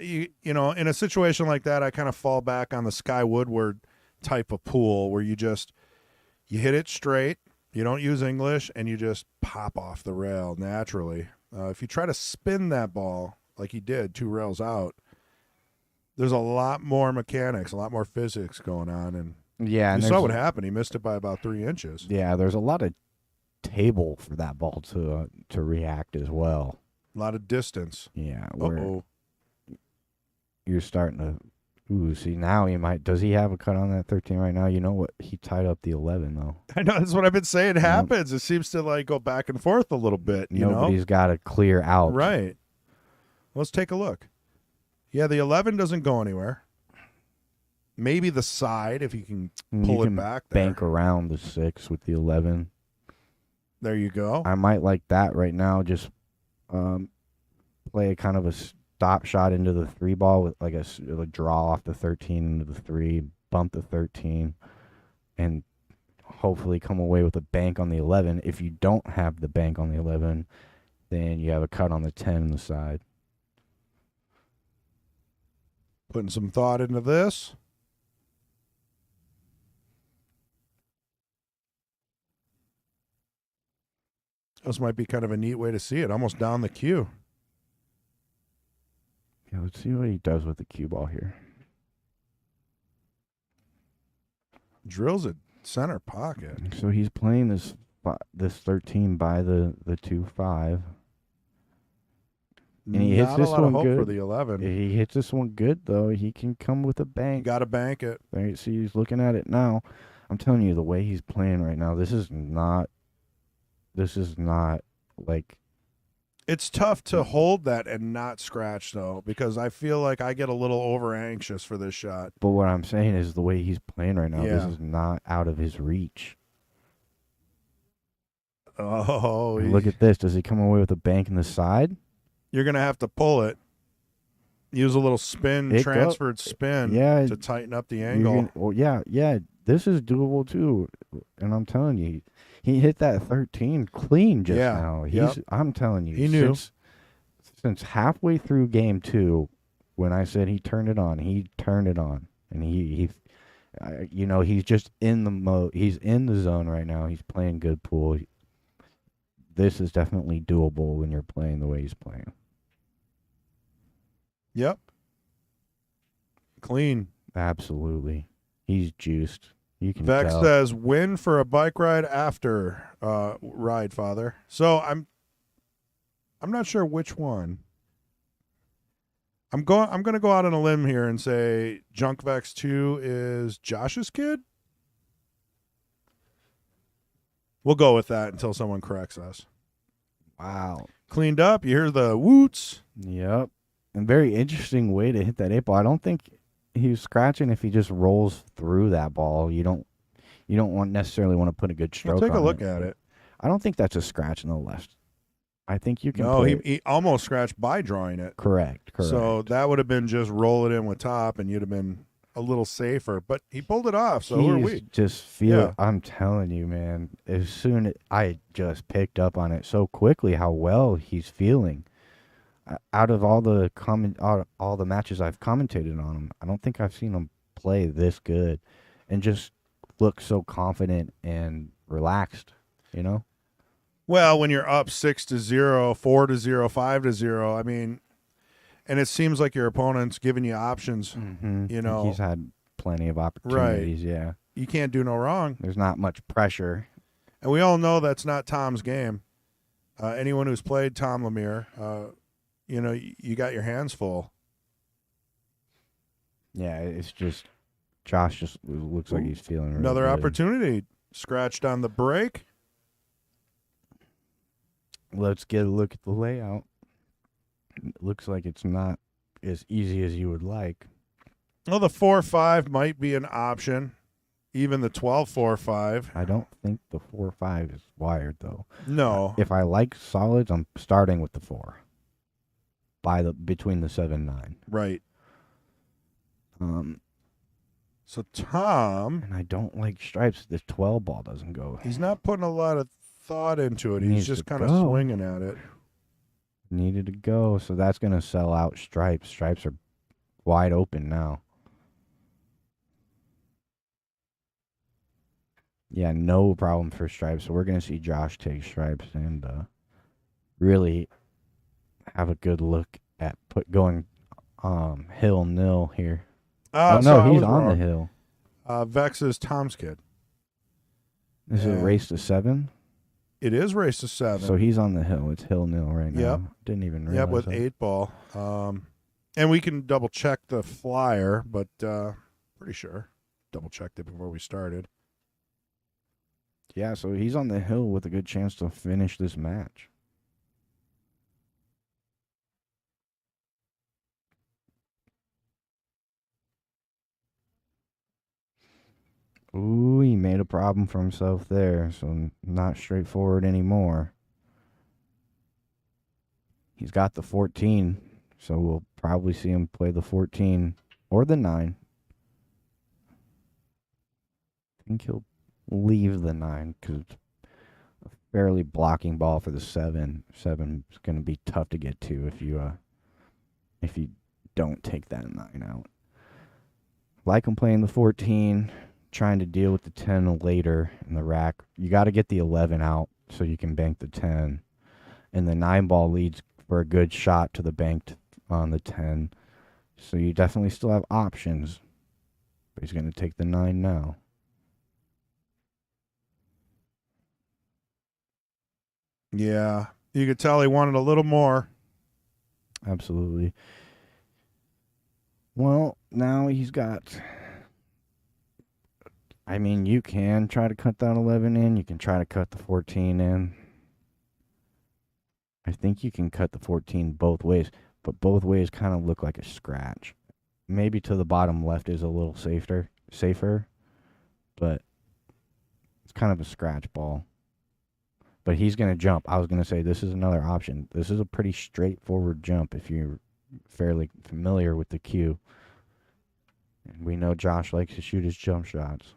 A: In a situation like that, I kind of fall back on the Sky Woodward type of pool where you hit it straight, you don't use English, and you just pop off the rail naturally. If you try to spin that ball like he did 2 rails out, there's a lot more mechanics, a lot more physics going on, and
B: Yeah, and
A: you saw what happened. He missed it by about 3 inches.
B: Yeah, there's a lot of table for that ball to react as well.
A: A lot of distance.
B: Yeah, where
A: Uh-oh.
B: you're starting to. Ooh, see now does he have a cut on that 13 right now? You know what? He tied up the 11 though.
A: I know, that's what I've been saying happens. It seems to go back and forth a little bit,
B: Nobody's got to clear out.
A: Right. Let's take a look. Yeah, the 11 doesn't go anywhere. Maybe the side, if you can pull it back there.
B: Bank around the 6 with the 11.
A: There you go.
B: I might like that right now. Just play a kind of a stop shot into the 3 ball with like a draw off the 13 into the 3, bump the 13, and hopefully come away with a bank on the 11. If you don't have the bank on the 11, then you have a cut on the 10 on the side.
A: Putting some thought into this. This might be kind of a neat way to see it, almost down the cue.
B: Yeah, let's see what he does with the cue ball here.
A: Drills it center pocket.
B: So he's playing this 13 by the 2-5. And he hits
A: Not
B: this
A: a lot
B: one
A: of hope
B: good.
A: for the 11.
B: If he hits this one good, though, he can come with a bank.
A: Got to bank it.
B: There, see, he's looking at it now. I'm telling you, the way he's playing right now, this is not like.
A: It's tough to hold that and not scratch, though, because I feel like I get a little over anxious for this shot.
B: But what I'm saying is the way he's playing right now, this
A: Yeah.
B: is not out of his reach.
A: Oh,
B: Look at this. Does he come away with a bank in the side?
A: You're going to have to pull it. Use a little spin, transferred spin to tighten up the angle.
B: Yeah. This is doable, too. And I'm telling you, he hit that 13 clean just now. I'm telling you.
A: He knew.
B: Since halfway through game 2, when I said he turned it on, he turned it on. And he's just in the mode. He's in the zone right now. He's playing good pool. This is definitely doable when you're playing the way he's playing.
A: Yep. Clean.
B: Absolutely. He's juiced. You can
A: Vex
B: tell.
A: says, win for a bike ride after ride, Father. So I'm not sure which one. I'm going to go out on a limb here and say Junk Vex 2 is Josh's kid. We'll go with that until someone corrects us.
B: Wow.
A: Cleaned up. You hear the woots.
B: Yep. And very interesting way to hit that 8 ball. I don't think he was scratching if he just rolls through that ball. You don't necessarily want to put a good stroke
A: Take a
B: on
A: look
B: it.
A: at it.
B: I don't think that's a scratch in the left. I think you can
A: No,
B: play
A: he almost scratched by drawing it.
B: Correct.
A: So that would have been just roll it in with top, and you'd have been a little safer, but he pulled it off. So who are we?
B: Just feel.
A: Yeah.
B: I'm telling you, man. As soon as I just picked up on it so quickly how well he's feeling. Out of all the all the matches I've commentated on him, I don't think I've seen him play this good, and just look so confident and relaxed. You know.
A: Well, when you're up 6-0, 4-0, 5-0, I mean, and it seems like your opponent's giving you options.
B: Mm-hmm.
A: You know,
B: he's had plenty of opportunities. Right. Yeah.
A: You can't do no wrong.
B: There's not much pressure.
A: And we all know that's not Tom's game. Anyone who's played Tom Lemere, you know, you got your hands full.
B: Yeah, it's just Josh just looks like he's feeling really
A: another
B: good.
A: Opportunity. Scratched on the break.
B: Let's get a look at the layout. It looks like it's not as easy as you would like.
A: Well, the 4-5 might be an option. Even the 12-4-5.
B: I don't think the 4-5 is wired though.
A: No.
B: If I like solids, I'm starting with the 4. Between the 7-9.
A: Right. So Tom,
B: and I don't like stripes. This 12 ball doesn't go.
A: He's not putting a lot of thought into it. He's just kind of swinging at it.
B: Needed to go, so that's going to sell out stripes. Stripes are wide open now. Yeah, no problem for stripes. So we're going to see Josh take stripes and really have a good look at going hill nil here. Oh no, he's on the hill.
A: Vex is Tom's kid.
B: Is it race to 7?
A: It is race to 7.
B: So he's on the hill. It's hill nil right now.
A: Yep.
B: Didn't even realize.
A: Yep, with
B: that.
A: 8 ball. And we can double check the flyer, but pretty sure. Double checked it before we started.
B: Yeah, so he's on the hill with a good chance to finish this match. Ooh, he made a problem for himself there, so not straightforward anymore. He's got the 14, so we'll probably see him play the 14 or the 9. I think he'll leave the 9 because it's a fairly blocking ball for the 7. 7 is going to be tough to get to if you don't take that 9 out. Like him playing the 14, trying to deal with the 10 later in the rack. You got to get the 11 out so you can bank the 10. And the 9 ball leads for a good shot to the bank on the 10. So you definitely still have options. But he's going to take the 9 now.
A: Yeah, you could tell he wanted a little more.
B: Absolutely. Well, now he's got... I mean, you can try to cut that 11 in. You can try to cut the 14 in. I think you can cut the 14 both ways, but both ways kind of look like a scratch. Maybe to the bottom left is a little safer, but it's kind of a scratch ball. But he's going to jump. I was going to say this is another option. This is a pretty straightforward jump if you're fairly familiar with the cue. And we know Josh likes to shoot his jump shots.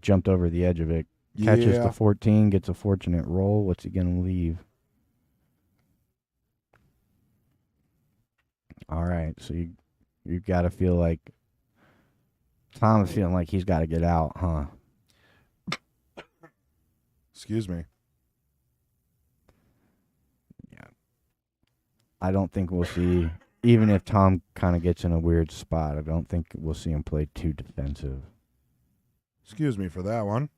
B: Jumped over the edge of it. Catches the 14, gets a fortunate roll. What's he going to leave? All right, so you got to feel like Tom's feeling like he's got to get out, huh?
A: Excuse me.
B: Yeah. I don't think we'll see, even if Tom kind of gets in a weird spot, I don't think we'll see him play too defensive.
A: Excuse me for that one.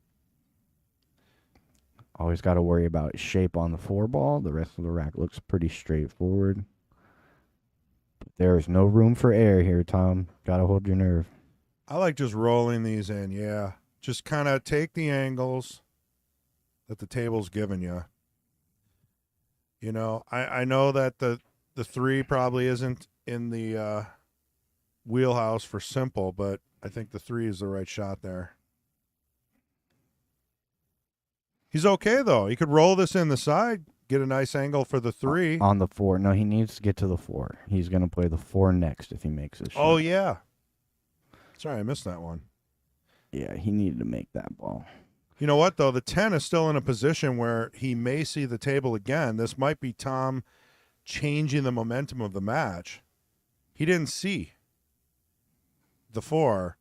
B: Always got to worry about shape on the 4 ball. The rest of the rack looks pretty straightforward. But there is no room for error here, Tom. Got to hold your nerve.
A: I like just rolling these in, yeah. Just kind of take the angles that the table's giving you. You know, I know that the 3 probably isn't in the wheelhouse for simple, but I think the 3 is the right shot there. He's okay, though. He could roll this in the side, get a nice angle for the 3.
B: On the 4. No, he needs to get to the 4. He's going to play the 4 next if he makes his shot.
A: Oh, yeah. Sorry, I missed that one.
B: Yeah, he needed to make that ball.
A: You know what, though? The 10 is still in a position where he may see the table again. This might be Tom changing the momentum of the match. He didn't see the 4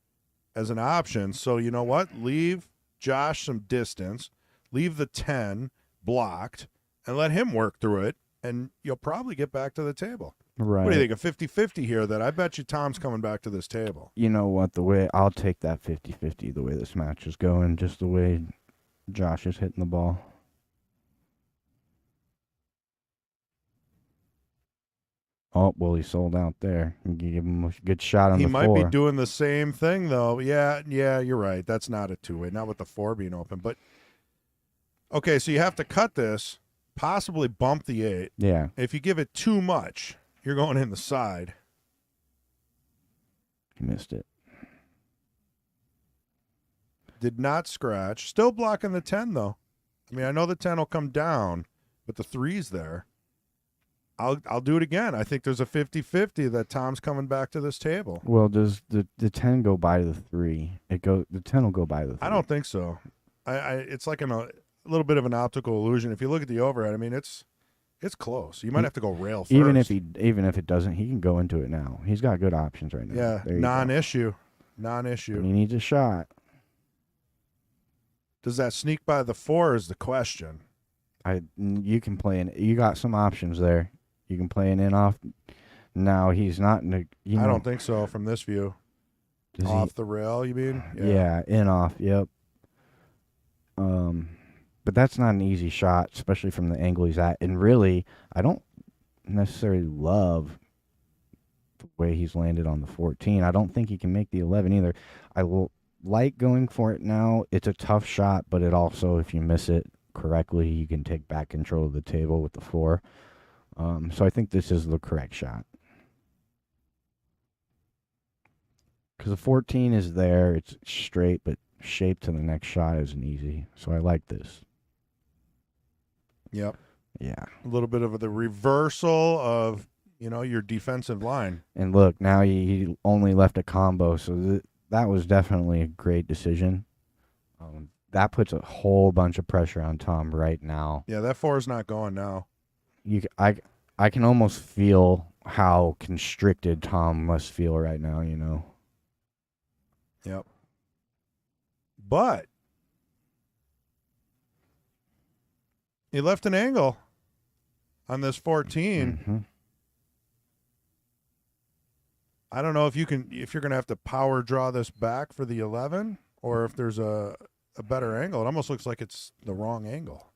A: as an option. So you know what? Leave Josh some distance. Leave the 10 blocked and let him work through it, and you'll probably get back to the table.
B: Right.
A: What do you think? A 50-50 here that I bet you Tom's coming back to this table.
B: You know what? I'll take that 50-50 the way this match is going, just the way Josh is hitting the ball. Oh, well, he sold out there. You give him a good shot on
A: He
B: the 4.
A: might be doing the same thing, though. Yeah, you're right. That's not a two-way, not with the 4 being open. But, okay, so you have to cut this, possibly bump the 8.
B: Yeah.
A: If you give it too much, you're going in the side.
B: He missed it.
A: Did not scratch. Still blocking the 10, though. I mean, I know the 10 will come down, but the 3's there. I'll do it again. I think there's a 50-50 that Tom's coming back to this table.
B: Well, does the 10 go by the 3? The 10 will go by the 3.
A: I don't think so. It's like a little bit of an optical illusion. If you look at the overhead, I mean, it's close. You might have to go rail first.
B: Even if it doesn't, he can go into it now. He's got good options right now.
A: Yeah, non-issue.
B: And he needs a shot.
A: Does that sneak by the 4 is the question.
B: You can play you got some options there. You can play an in off. Now he's not in
A: I don't think so from this view. Off the rail, you mean?
B: Yeah, in off. Yep. But that's not an easy shot, especially from the angle he's at. And really, I don't necessarily love the way he's landed on the 14. I don't think he can make the 11 either. I will like going for it now. It's a tough shot, but it also, if you miss it correctly, you can take back control of the table with the 4. So I think this is the correct shot. Because the 14 is there. It's straight, but shape to the next shot isn't easy. So I like this.
A: Yep.
B: Yeah.
A: A little bit of the reversal of, your defensive line.
B: And look, now he only left a combo, so that was definitely a great decision. That puts a whole bunch of pressure on Tom right now.
A: Yeah, that 4 is not going now.
B: I can almost feel how constricted Tom must feel right now,
A: Yep. But he left an angle on this 14.
B: Mm-hmm.
A: I don't know if you're going to have to power draw this back for the 11 or if there's a better angle. It almost looks like it's the wrong angle.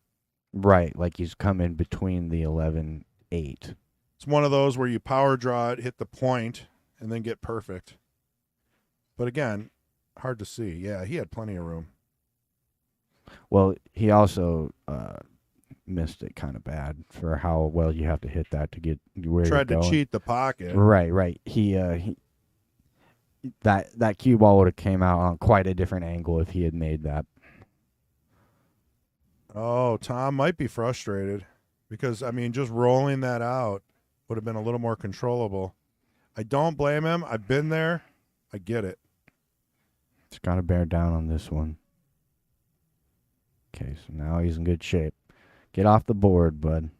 B: Right, like he's coming between the 11-8.
A: It's one of those where you power draw it, hit the point, and then get perfect. But again, hard to see. Yeah, he had plenty of room.
B: Well, he also missed it kind of bad for how well you have to hit that to get where
A: Tried
B: you're
A: to
B: going.
A: cheat the pocket.
B: Right. He that cue ball would have came out on quite a different angle if he had made that.
A: Oh, Tom might be frustrated because, just rolling that out would have been a little more controllable. I don't blame him. I've been there. I get it.
B: Just got to bear down on this one. Okay, so now he's in good shape. Get off the board, bud.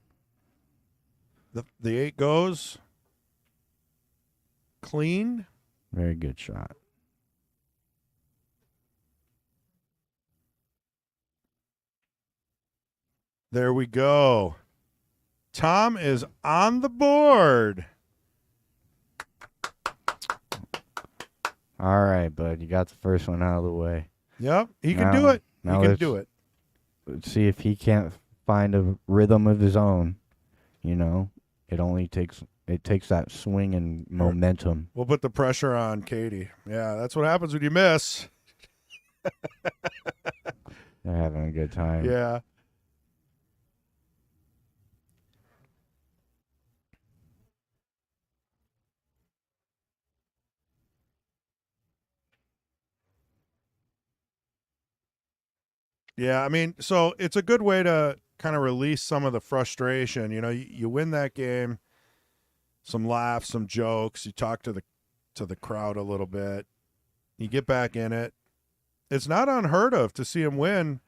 A: The 8 goes clean.
B: Very good shot.
A: There we go. Tom is on the board.
B: All right, bud. You got the first one out of the way.
A: Yep, he can do it. He can do it.
B: Let's see if he can't find a rhythm of his own. It takes that swing and momentum.
A: We'll put the pressure on Cady. Yeah, that's what happens when you miss.
B: They're having a good time.
A: Yeah. Yeah, so it's a good way to kind of release some of the frustration. You know, you win that game, some laughs, some jokes. You talk to the crowd a little bit. You get back in it. It's not unheard of to see him win,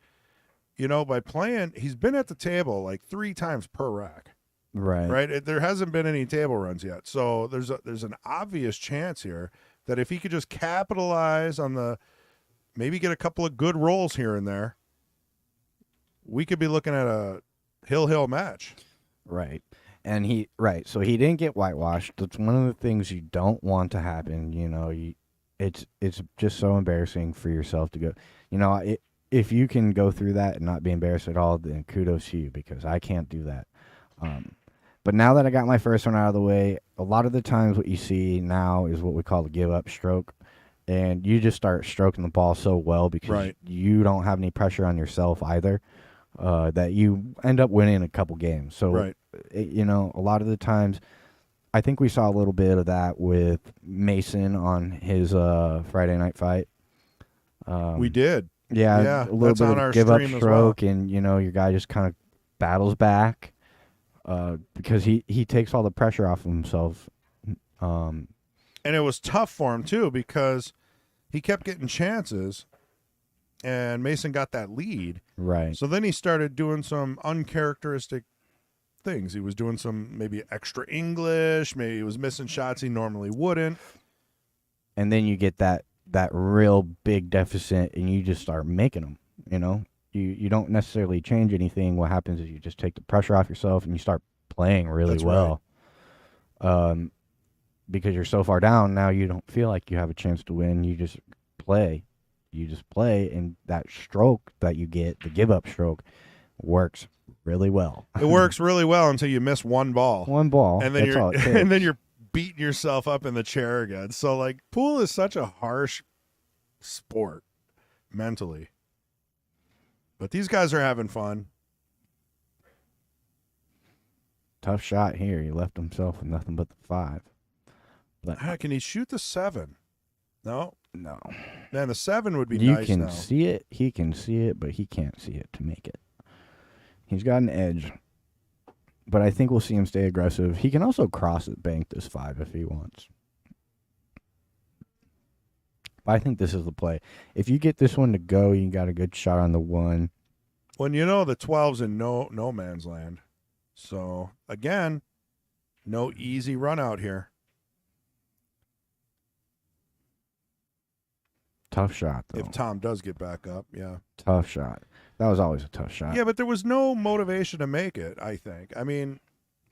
A: you know, by playing. He's been at the table like 3 times per rack.
B: Right.
A: Right? There hasn't been any table runs yet. So there's an obvious chance here that if he could just capitalize on maybe get a couple of good rolls here and there, we could be looking at a hill match.
B: Right. And so he didn't get whitewashed. That's one of the things you don't want to happen. You know, it's just so embarrassing for yourself to go. You know, if you can go through that and not be embarrassed at all, then kudos to you, because I can't do that. But now that I got my first one out of the way, a lot of the times what you see now is what we call the give up stroke. And you just start stroking the ball so well because you don't have any pressure on yourself either, that you end up winning a couple games. So, you know, a lot of the times, I think we saw a little bit of that with Mason on his Friday night fight.
A: We did.
B: Yeah, a little bit of give up stroke, and, you know, your guy just kind of battles back. Because he takes all the pressure off of himself.
A: And it was tough for him, too, because he kept getting chances, and Mason got that lead.
B: Right.
A: So then he started doing some uncharacteristic things. He was doing some maybe extra English. Maybe he was missing shots he normally wouldn't.
B: And then you get that real big deficit, and you just start making them, you know? You don't necessarily change anything. What happens is you just take the pressure off yourself and you start playing really well. Right. Because you're so far down now, you don't feel like you have a chance to win. You just play. And that stroke that you get, the give up stroke, works really well.
A: It works really well until you miss one ball.
B: And
A: then you're beating yourself up in the chair again. So like, pool is such a harsh sport mentally. But these guys are having fun.
B: Tough shot here. He left himself with nothing but the 5.
A: But can he shoot the 7? No. Man, the 7 would be nice.
B: You can see it. He can see it, but he can't see it to make it. He's got an edge. But I think we'll see him stay aggressive. He can also cross it, bank this 5 if he wants. I think this is the play. If you get this one to go, you got a good shot on the 1.
A: When you know the 12's in no man's land. So, again, no easy run out here.
B: Tough shot, though.
A: If Tom does get back up, yeah.
B: Tough shot. That was always a tough shot.
A: Yeah, but there was no motivation to make it, I think. I mean...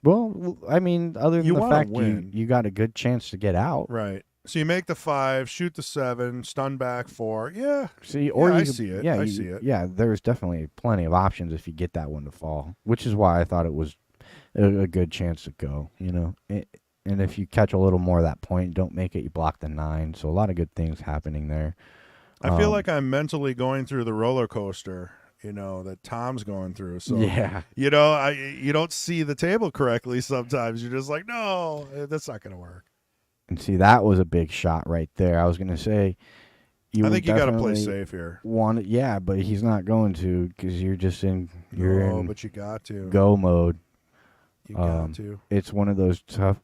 B: Well, other than the fact you got a good chance to get out.
A: Right. So you make the 5, shoot the 7, stun back 4. Yeah.
B: See,
A: I see it.
B: Yeah,
A: I see it.
B: Yeah, there's definitely plenty of options if you get that one to fall, which is why I thought it was a good chance to go, you know. And if you catch a little more of that point, don't make it, you block the 9. So a lot of good things happening there.
A: I feel like I'm mentally going through the roller coaster, you know, that Tom's going through. So,
B: yeah.
A: You know, you don't see the table correctly sometimes. You're just like, no, that's not going to work.
B: And see, that was a big shot right there. I was going to say,
A: I think you got to play safe here.
B: Yeah, but he's not going to, because you're just in.
A: But you got to
B: go mode.
A: You got to.
B: It's one of those tough.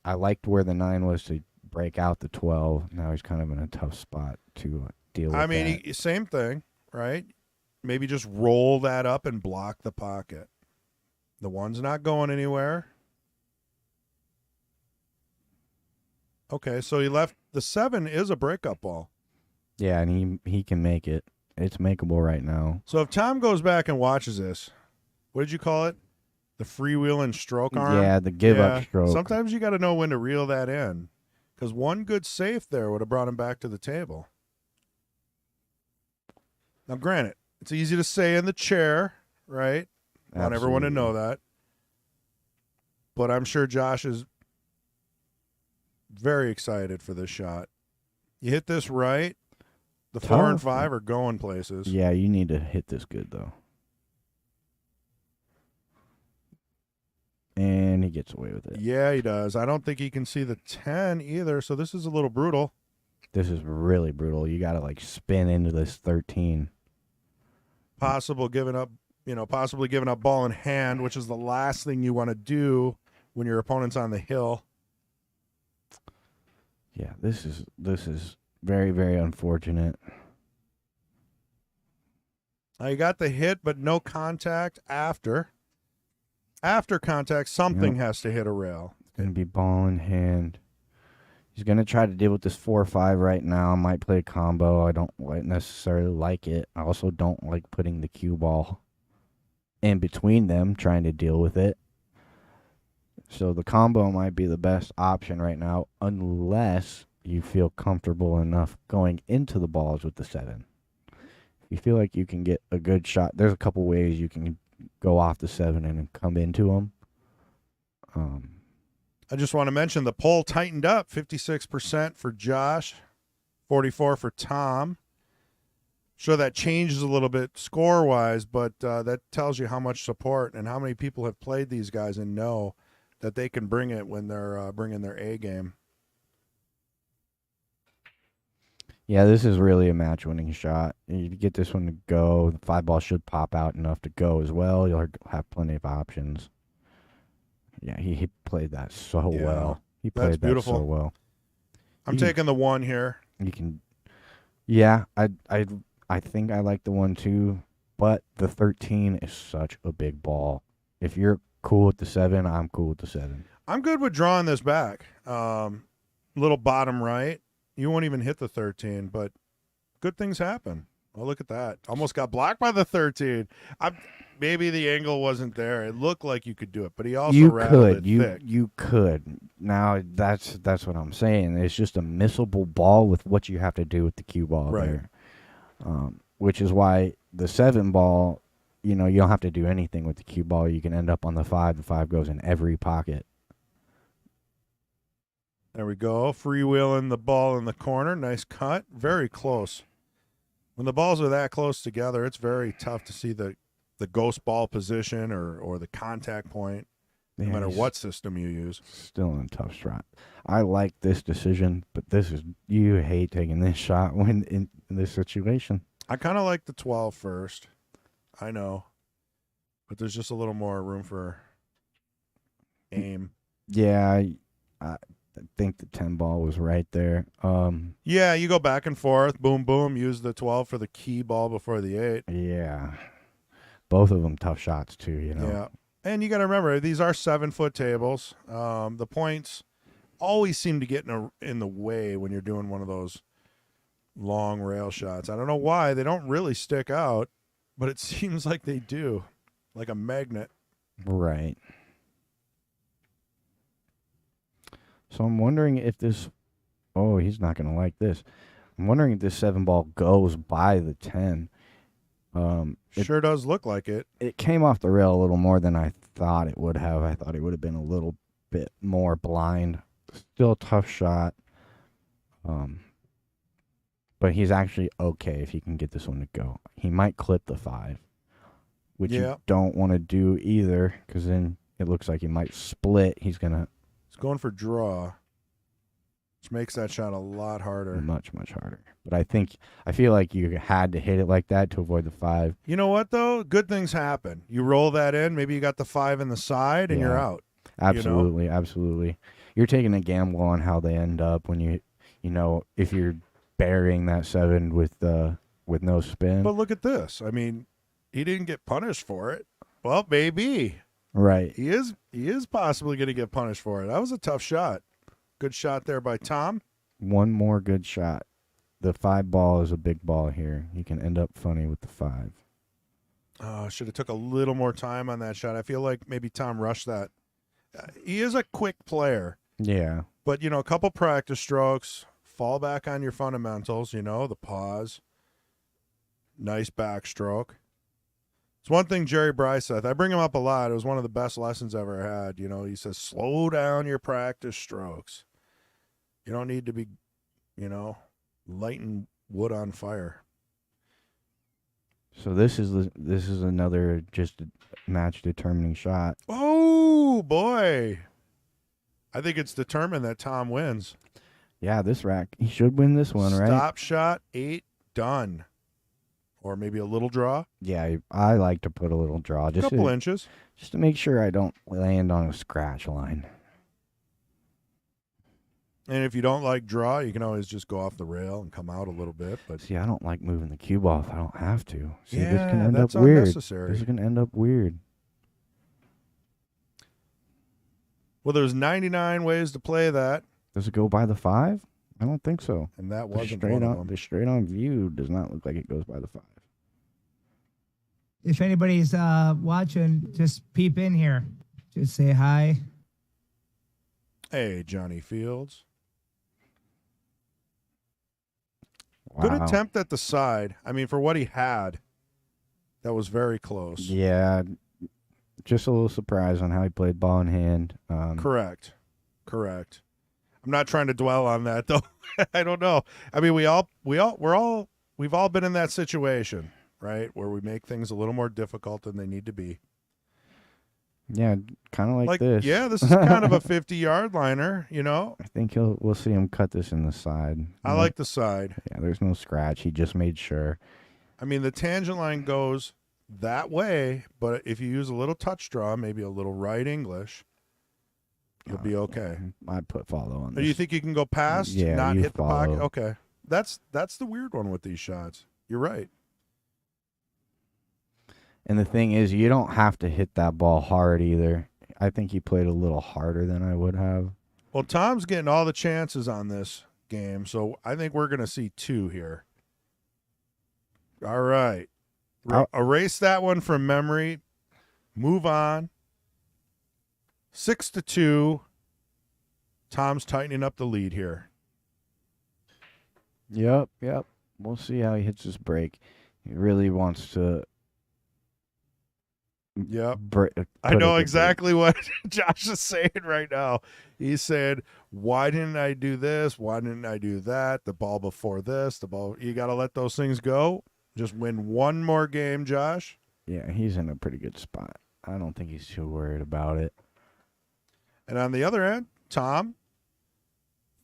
B: I liked where the 9 was to break out the 12. Now he's kind of in a tough spot to deal with. I mean,
A: same thing, right? Maybe just roll that up and block the pocket. The 1's not going anywhere. Okay, so he left. The 7 is a breakup ball.
B: Yeah, and he can make it. It's makeable right now.
A: So if Tom goes back and watches this, what did you call it? The freewheeling stroke arm?
B: Yeah, the give-up stroke.
A: Sometimes you got to know when to reel that in, because one good safe there would have brought him back to the table. Now, granted, it's easy to say in the chair, right? I want everyone to know that. But I'm sure Josh is very excited for this shot. You hit this right, the 4 and 5 are going places.
B: Yeah, you need to hit this good, though. And he gets away with it.
A: Yeah, he does. I don't think he can see the 10 either, so this is a little brutal.
B: This is really brutal. You got to, spin into this 13.
A: Possible giving up possibly giving up ball in hand, which is the last thing you want to do when your opponent's on the hill.
B: Yeah, this is very, very unfortunate.
A: Now you got the hit, but no contact after. After contact, something has to hit a rail.
B: It's going to be ball in hand. He's going to try to deal with this 4-5 right now. Might play a combo. I don't necessarily like it. I also don't like putting the cue ball in between them, trying to deal with it. So the combo might be the best option right now, unless you feel comfortable enough going into the balls with the 7. If you feel like you can get a good shot, there's a couple ways you can go off the 7 and come into them.
A: I just want to mention the poll tightened up, 56% for Josh, 44% for Tom. Sure, that changes a little bit score-wise, but that tells you how much support and how many people have played these guys and know that they can bring it when they're bringing their A game.
B: Yeah, this is really a match-winning shot. If you get this one to go, the 5 ball should pop out enough to go as well. You'll have plenty of options. Yeah, he played that so well. He played that so well.
A: I'm taking the 1 here.
B: You can, yeah, I think I like the 1 too, but the 13 is such a big ball. If you're cool with the 7, I'm cool with the 7.
A: I'm good with drawing this back. Little bottom right. You won't even hit the 13, but good things happen. Oh, look at that. Almost got blocked by the 13. Maybe the angle wasn't there. It looked like you could do it, but he also rattled it thick.
B: You could. Now, that's what I'm saying. It's just a missable ball with what you have to do with the cue ball there. Which is why the 7 ball, you don't have to do anything with the cue ball. You can end up on the 5. The 5 goes in every pocket.
A: There we go. Freewheeling the ball in the corner. Nice cut. Very close. When the balls are that close together, it's very tough to see the ghost ball position or the contact point, no matter what system you use.
B: Still in a tough shot. I like this decision, but you hate taking this shot when in this situation.
A: I kind of like the 12 first. I know. But there's just a little more room for aim.
B: Yeah, I think the 10 ball was right there.
A: Yeah, you go back and forth. Boom, boom. Use the 12 for the key ball before the 8.
B: Yeah. Both of them tough shots, too,
A: Yeah. And you got to remember, these are 7-foot tables. The points always seem to get in the way when you're doing one of those long rail shots. I don't know why. They don't really stick out, but it seems like they do, like a magnet.
B: Right. So I'm wondering if this... Oh, he's not going to like this. I'm wondering if this 7 ball goes by the 10.
A: Sure does look like it.
B: It came off the rail a little more than I thought it would have. I thought it would have been a little bit more blind. Still a tough shot. But he's actually okay if he can get this one to go. He might clip the 5, which you don't want to do either, because then it looks like he might split. He's going
A: for draw, which makes that shot a lot harder.
B: Much, much harder. But I feel like you had to hit it like that to avoid the 5.
A: You know what, though? Good things happen. You roll that in. Maybe you got the 5 in the side, and you're out.
B: Absolutely, absolutely. You're taking a gamble on how they end up when if you're burying that 7 with no spin.
A: But look at this. I mean, he didn't get punished for it. Well, maybe.
B: Right.
A: He is possibly going to get punished for it. That was a tough shot. Good shot there by Tom.
B: One more good shot. The 5 ball is a big ball here. You can end up funny with the 5.
A: Should have took a little more time on that shot. I feel like maybe Tom rushed that. He is a quick player.
B: Yeah.
A: But, a couple practice strokes, fall back on your fundamentals, the pause. Nice backstroke. It's one thing Jerry Bryce said. I bring him up a lot. It was one of the best lessons I ever had. He says, slow down your practice strokes. You don't need to be, lighting wood on fire.
B: So this is another just match determining shot.
A: Oh boy. I think it's determined that Tom wins.
B: Yeah, this rack. He should win this one, right?
A: Stop shot, 8, done. or maybe a little draw,
B: Yeah, I like to put a little draw
A: a
B: just
A: couple
B: to,
A: inches.
B: just to make sure I don't land on a scratch line.
A: And if you don't like draw, you can always just go off the rail and come out a little bit. But
B: See, I don't like moving the cue ball if I don't have to. See, this can
A: yeah,
B: end up
A: that's
B: weird.
A: unnecessary.
B: This is going to end up weird.
A: Well, there's 99 ways to play that,
B: Does it go by the 5? I don't think so.
A: and that
B: The
A: wasn't
B: straight
A: one of
B: on
A: them.
B: the straight on view does not look like it goes by the 5.
C: If anybody's watching, just peep in here. Just say hi.
A: Hey, Johnny Fields.
B: Wow.
A: Good attempt at the side. I mean, for what he had, that was very close.
B: Yeah, just a little surprise on how he played ball in hand.
A: Correct. I'm not trying to dwell on that though. I don't know. I mean, we've all been in that situation, right? Where we make things a little more difficult than they need to be.
B: Yeah, kind of like this.
A: Yeah, this is kind of a 50-yard liner, you know?
B: I think we'll see him cut this in the side.
A: I like the side.
B: Yeah, there's no scratch. He just made sure.
A: I mean, the tangent line goes that way, but if you use a little touch draw, maybe a little right English, you'll be okay.
B: I'd put follow on
A: Or
B: this.
A: you think you can go past,
B: Yeah,
A: not
B: you
A: hit the pocket?
B: follow.
A: Okay. That's the weird one with these shots. You're right.
B: And the thing is, you don't have to hit that ball hard either. I think he played a little harder than I would have.
A: Well, Tom's getting all the chances on this game, so I think we're going to see 2 here. All right. Erase that one from memory. Move on. 6-2. Tom's tightening up the lead here.
B: Yep. We'll see how he hits this break. He really wants to.
A: Yep. I
B: put
A: know
B: it to
A: exactly what Josh is saying right now. He said, why didn't I do this? Why didn't I do that? The ball before this, you got to let those things go. Just win one more game, Josh.
B: Yeah, he's in a pretty good spot. I don't think he's too worried about it.
A: And on the other end, Tom,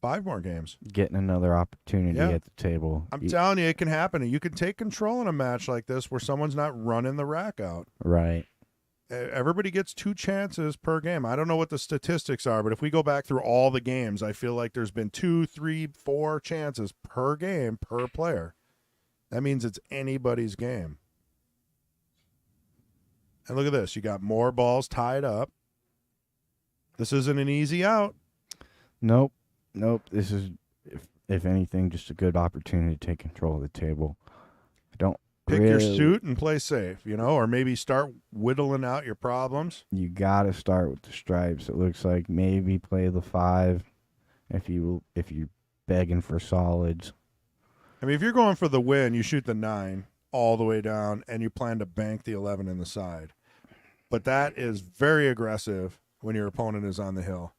A: 5 more games.
B: Getting another opportunity at the table.
A: I'm telling you, it can happen. You can take control in a match like this where someone's not running the rack out.
B: Right.
A: Everybody gets 2 chances per game. I don't know what the statistics are, but if we go back through all the games, I feel like there's been 2, 3, 4 chances per game per player. That means it's anybody's game. And look at this. You got more balls tied up. This isn't an easy out.
B: Nope. This is, if anything, just a good opportunity to take control of the table. Don't
A: Pick your suit and play safe, or maybe start whittling out your problems.
B: You got to start with the stripes. It looks like maybe play the 5 if you're begging for solids.
A: I mean, if you're going for the win, you shoot the 9 all the way down, and you plan to bank the 11 in the side. But that is very aggressive when your opponent is on the hill.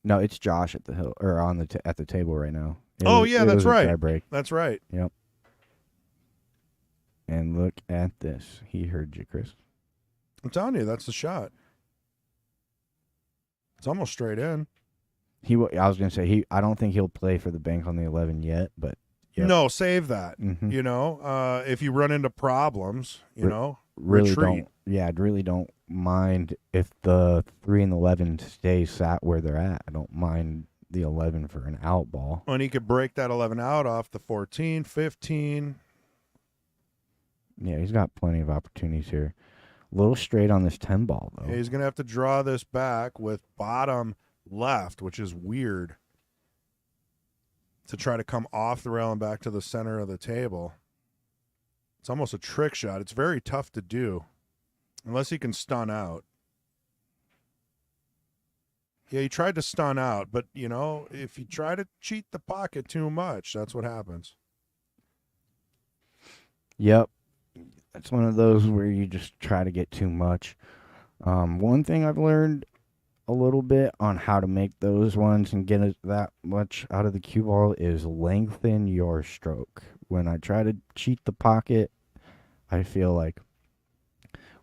B: No, it's Josh at the hill or on the at the table right now.
A: That's right.
B: Tie break.
A: That's right.
B: Yep. And look at this. He heard you, Chris.
A: I'm telling you, that's the shot. It's almost straight in.
B: I was gonna say I don't think he'll play for the bank on the 11 yet, but yep.
A: No, save that.
B: Mm-hmm.
A: If you run into problems,
B: really
A: retreat.
B: really don't mind if the 3 and 11 stay sat where they're at. I don't mind the 11 for an out ball.
A: And he could break that 11 out off the 14, 15.
B: Yeah, he's got plenty of opportunities here. A little straight on this 10 ball, though.
A: Yeah, he's going to have to draw this back with bottom left, which is weird, to try to come off the rail and back to the center of the table. It's almost a trick shot. It's very tough to do unless he can stun out. Yeah, he tried to stun out, but, if you try to cheat the pocket too much, that's what happens.
B: Yep. That's one of those where you just try to get too much. One thing I've learned a little bit on how to make those ones and get that much out of the cue ball is lengthen your stroke. When I try to cheat the pocket, I feel like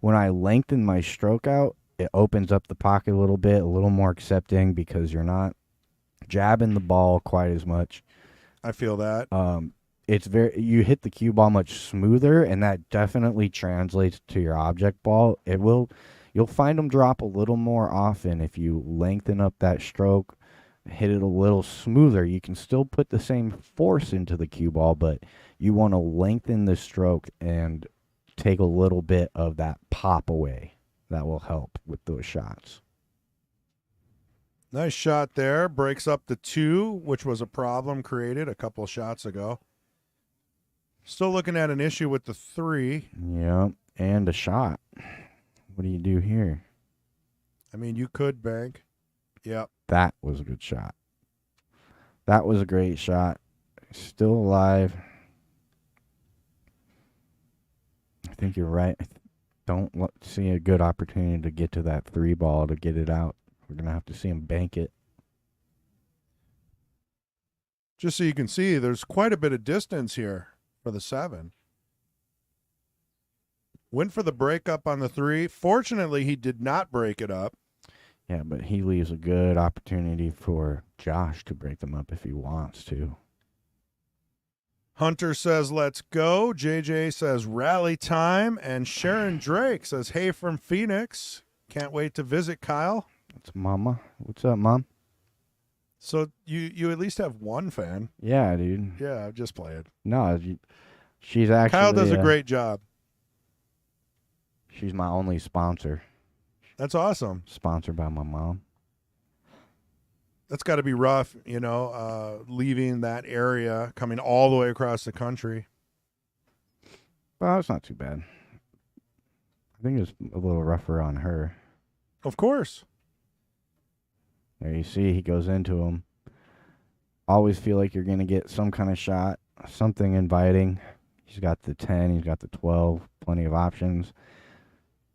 B: when I lengthen my stroke out, it opens up the pocket a little bit, a little more accepting because you're not jabbing the ball quite as much.
A: I feel that.
B: you hit the cue ball much smoother, and that definitely translates to your object ball. You'll find them drop a little more often if you lengthen up that stroke, hit it a little smoother. You can still put the same force into the cue ball, but you want to lengthen the stroke and take a little bit of that pop away. That will help with those shots.
A: Nice shot there. Breaks up the 2, which was a problem created a couple shots ago. Still looking at an issue with the 3.
B: Yep, and a shot. What do you do here?
A: I mean, you could bank. Yep.
B: That was a good shot. That was a great shot. Still alive. I think you're right. Don't see a good opportunity to get to that 3 ball to get it out. We're going to have to see him bank it.
A: Just so you can see, there's quite a bit of distance here for the 7. Went for the breakup on the 3. Fortunately, he did not break it up.
B: Yeah, but he leaves a good opportunity for Josh to break them up if he wants to.
A: Hunter says, let's go. JJ says, rally time. And Sharon Drake says, hey from Phoenix. Can't wait to visit Kyle.
B: It's Mama. What's up, Mom?
A: So you at least have one fan.
B: Yeah, dude.
A: Yeah, just play it.
B: No, she's actually...
A: Kyle does a great job.
B: She's my only sponsor.
A: That's awesome.
B: Sponsored by my mom.
A: That's got to be rough, leaving that area, coming all the way across the country.
B: Well, it's not too bad. I think it's a little rougher on her.
A: Of course.
B: There you see, he goes into him. Always feel like you're going to get some kind of shot, something inviting. He's got the 10, he's got the 12, plenty of options.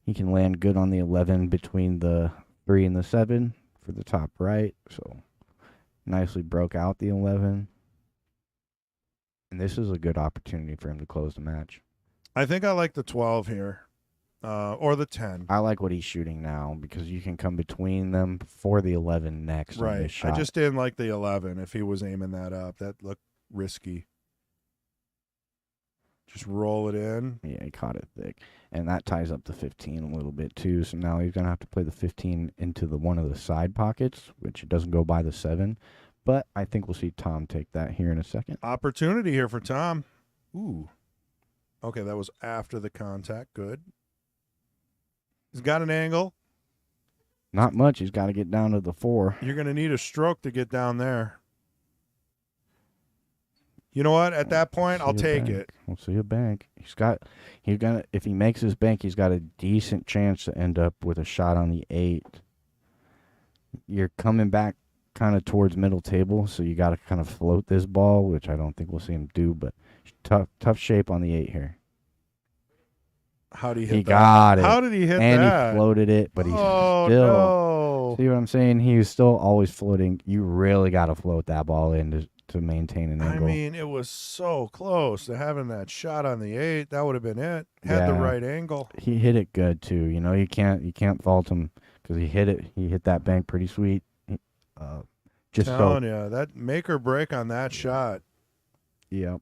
B: He can land good on the 11 between the 3 and the 7 for the top right. So nicely broke out the 11. And this is a good opportunity for him to close the match.
A: I think I like the 12 here. Or the 10.
B: I like what he's shooting now because you can come between them for the 11 next.
A: Right.
B: On this shot.
A: I just didn't like the 11 if he was aiming that up. That looked risky. Just roll it in.
B: Yeah, he caught it thick. And that ties up the 15 a little bit too. So now he's going to have to play the 15 into one of the side pockets, which it doesn't go by the 7. But I think we'll see Tom take that here in a second.
A: Opportunity here for Tom. Ooh. Okay, that was after the contact. Good. He's got an angle.
B: Not much. He's got to get down to the 4.
A: You're going to need a stroke to get down there. You know what? At that point, I'll take it.
B: We'll see a bank. If he makes his bank, he's got a decent chance to end up with a shot on the 8. You're coming back kind of towards middle table, so you got to kind of float this ball, which I don't think we'll see him do, but tough shape on the 8 here.
A: How did he hit
B: He
A: that?
B: got it.
A: How did he hit
B: and
A: that?
B: And he floated it, but he's
A: still.
B: No. See what I'm saying? He was still always floating. You really got to float that ball in to maintain an angle.
A: I mean, it was so close to having that shot on the 8. That would have been it. Had the right angle.
B: He hit it good too. You can't fault him because he hit it. He hit that bank pretty sweet.
A: Telling you, that make or break on that shot.
B: Yep.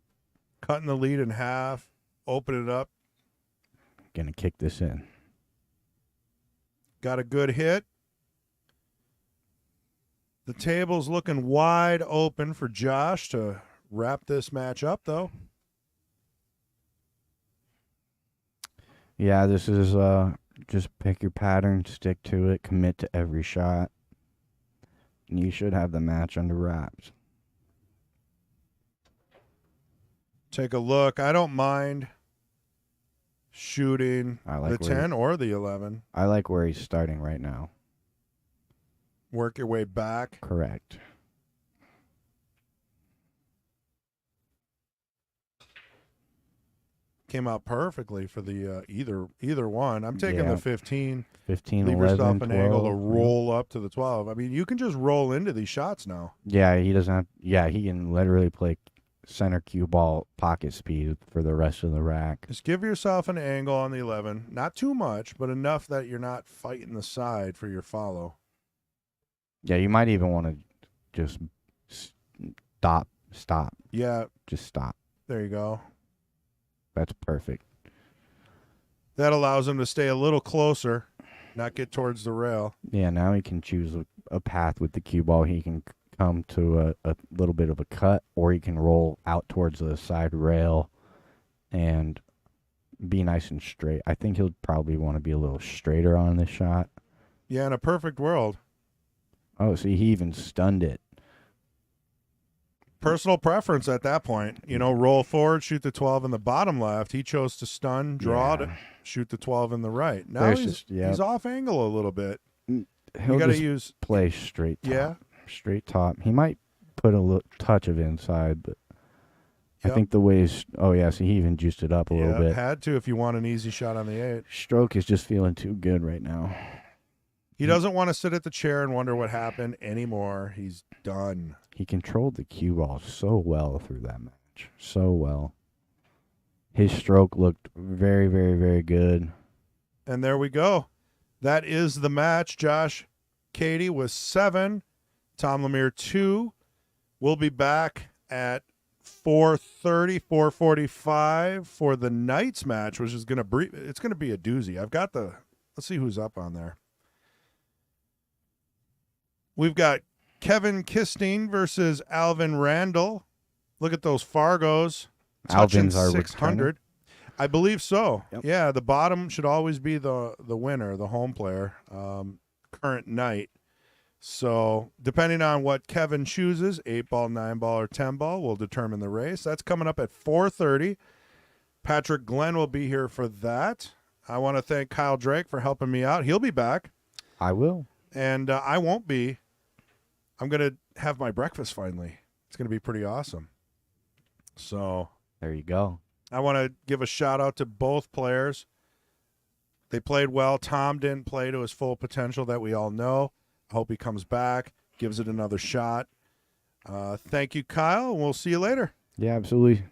A: Cutting the lead in half, open it up.
B: Gonna kick this in.
A: Got a good hit. The table's looking wide open for Josh to wrap this match up, though.
B: Yeah, this is just pick your pattern, stick to it, commit to every shot. And you should have the match under wraps.
A: Take a look. I don't mind shooting the 10 or the 11.
B: I like where he's starting right now.
A: Work your way back.
B: Correct.
A: Came out perfectly for the either one. I'm taking the 15.
B: 15,
A: leave
B: 11,
A: yourself an
B: 12,
A: angle to roll up to the 12. I mean, you can just roll into these shots now.
B: Yeah, he doesn't have. Yeah, he can literally play center cue ball pocket speed for the rest of the rack.
A: Just give yourself an angle on the 11. Not too much, but enough that you're not fighting the side for your follow.
B: Yeah, you might even want to just stop.
A: Yeah.
B: Just stop.
A: There you go.
B: That's perfect.
A: That allows him to stay a little closer, not get towards the rail.
B: Yeah, now he can choose a path with the cue ball. He can come to a little bit of a cut, or he can roll out towards the side rail and be nice and straight. I think he'll probably want to be a little straighter on this shot.
A: Yeah, in a perfect world.
B: Oh, see, he even stunned it.
A: Personal preference at that point. Roll forward, shoot the 12 in the bottom left. He chose to stun, draw, to shoot the 12 in the right. Now he's off angle a little bit.
B: He'll
A: got to
B: just
A: use
B: play straight top.
A: Yeah.
B: Straight top. He might put a little touch of inside, but I
A: Yep.
B: think the way so he even juiced it up a little bit.
A: Had to if you want an easy shot on the 8.
B: Stroke is just feeling too good right now.
A: He doesn't want to sit at the chair and wonder what happened anymore. He's done.
B: He controlled the cue ball so well through that match. So well. His stroke looked very, very, very good.
A: And there we go. That is the match. Josh Cady was 7. Tom Lemere 2. We'll be back at 4:30, 4:45 for the night's match, which is it's gonna be a doozy. Let's see who's up on there. We've got Kevin Kistine versus Alvin Randall. Look at those Fargos.
B: Alvin's our
A: 600. I believe so.
B: Yep.
A: Yeah, the bottom should always be the winner, the home player, current night. So depending on what Kevin chooses, 8-ball, 9-ball, or 10-ball will determine the race. That's coming up at 4:30. Patrick Glenn will be here for that. I want to thank Kyle Drake for helping me out. He'll be back.
B: I will.
A: And I won't be. I'm going to have my breakfast finally. It's going to be pretty awesome. So
B: There you go.
A: I want to give a shout out to both players. They played well. Tom didn't play to his full potential that we all know. I hope he comes back, gives it another shot. Thank you, Kyle, and we'll see you later.
B: Yeah, absolutely.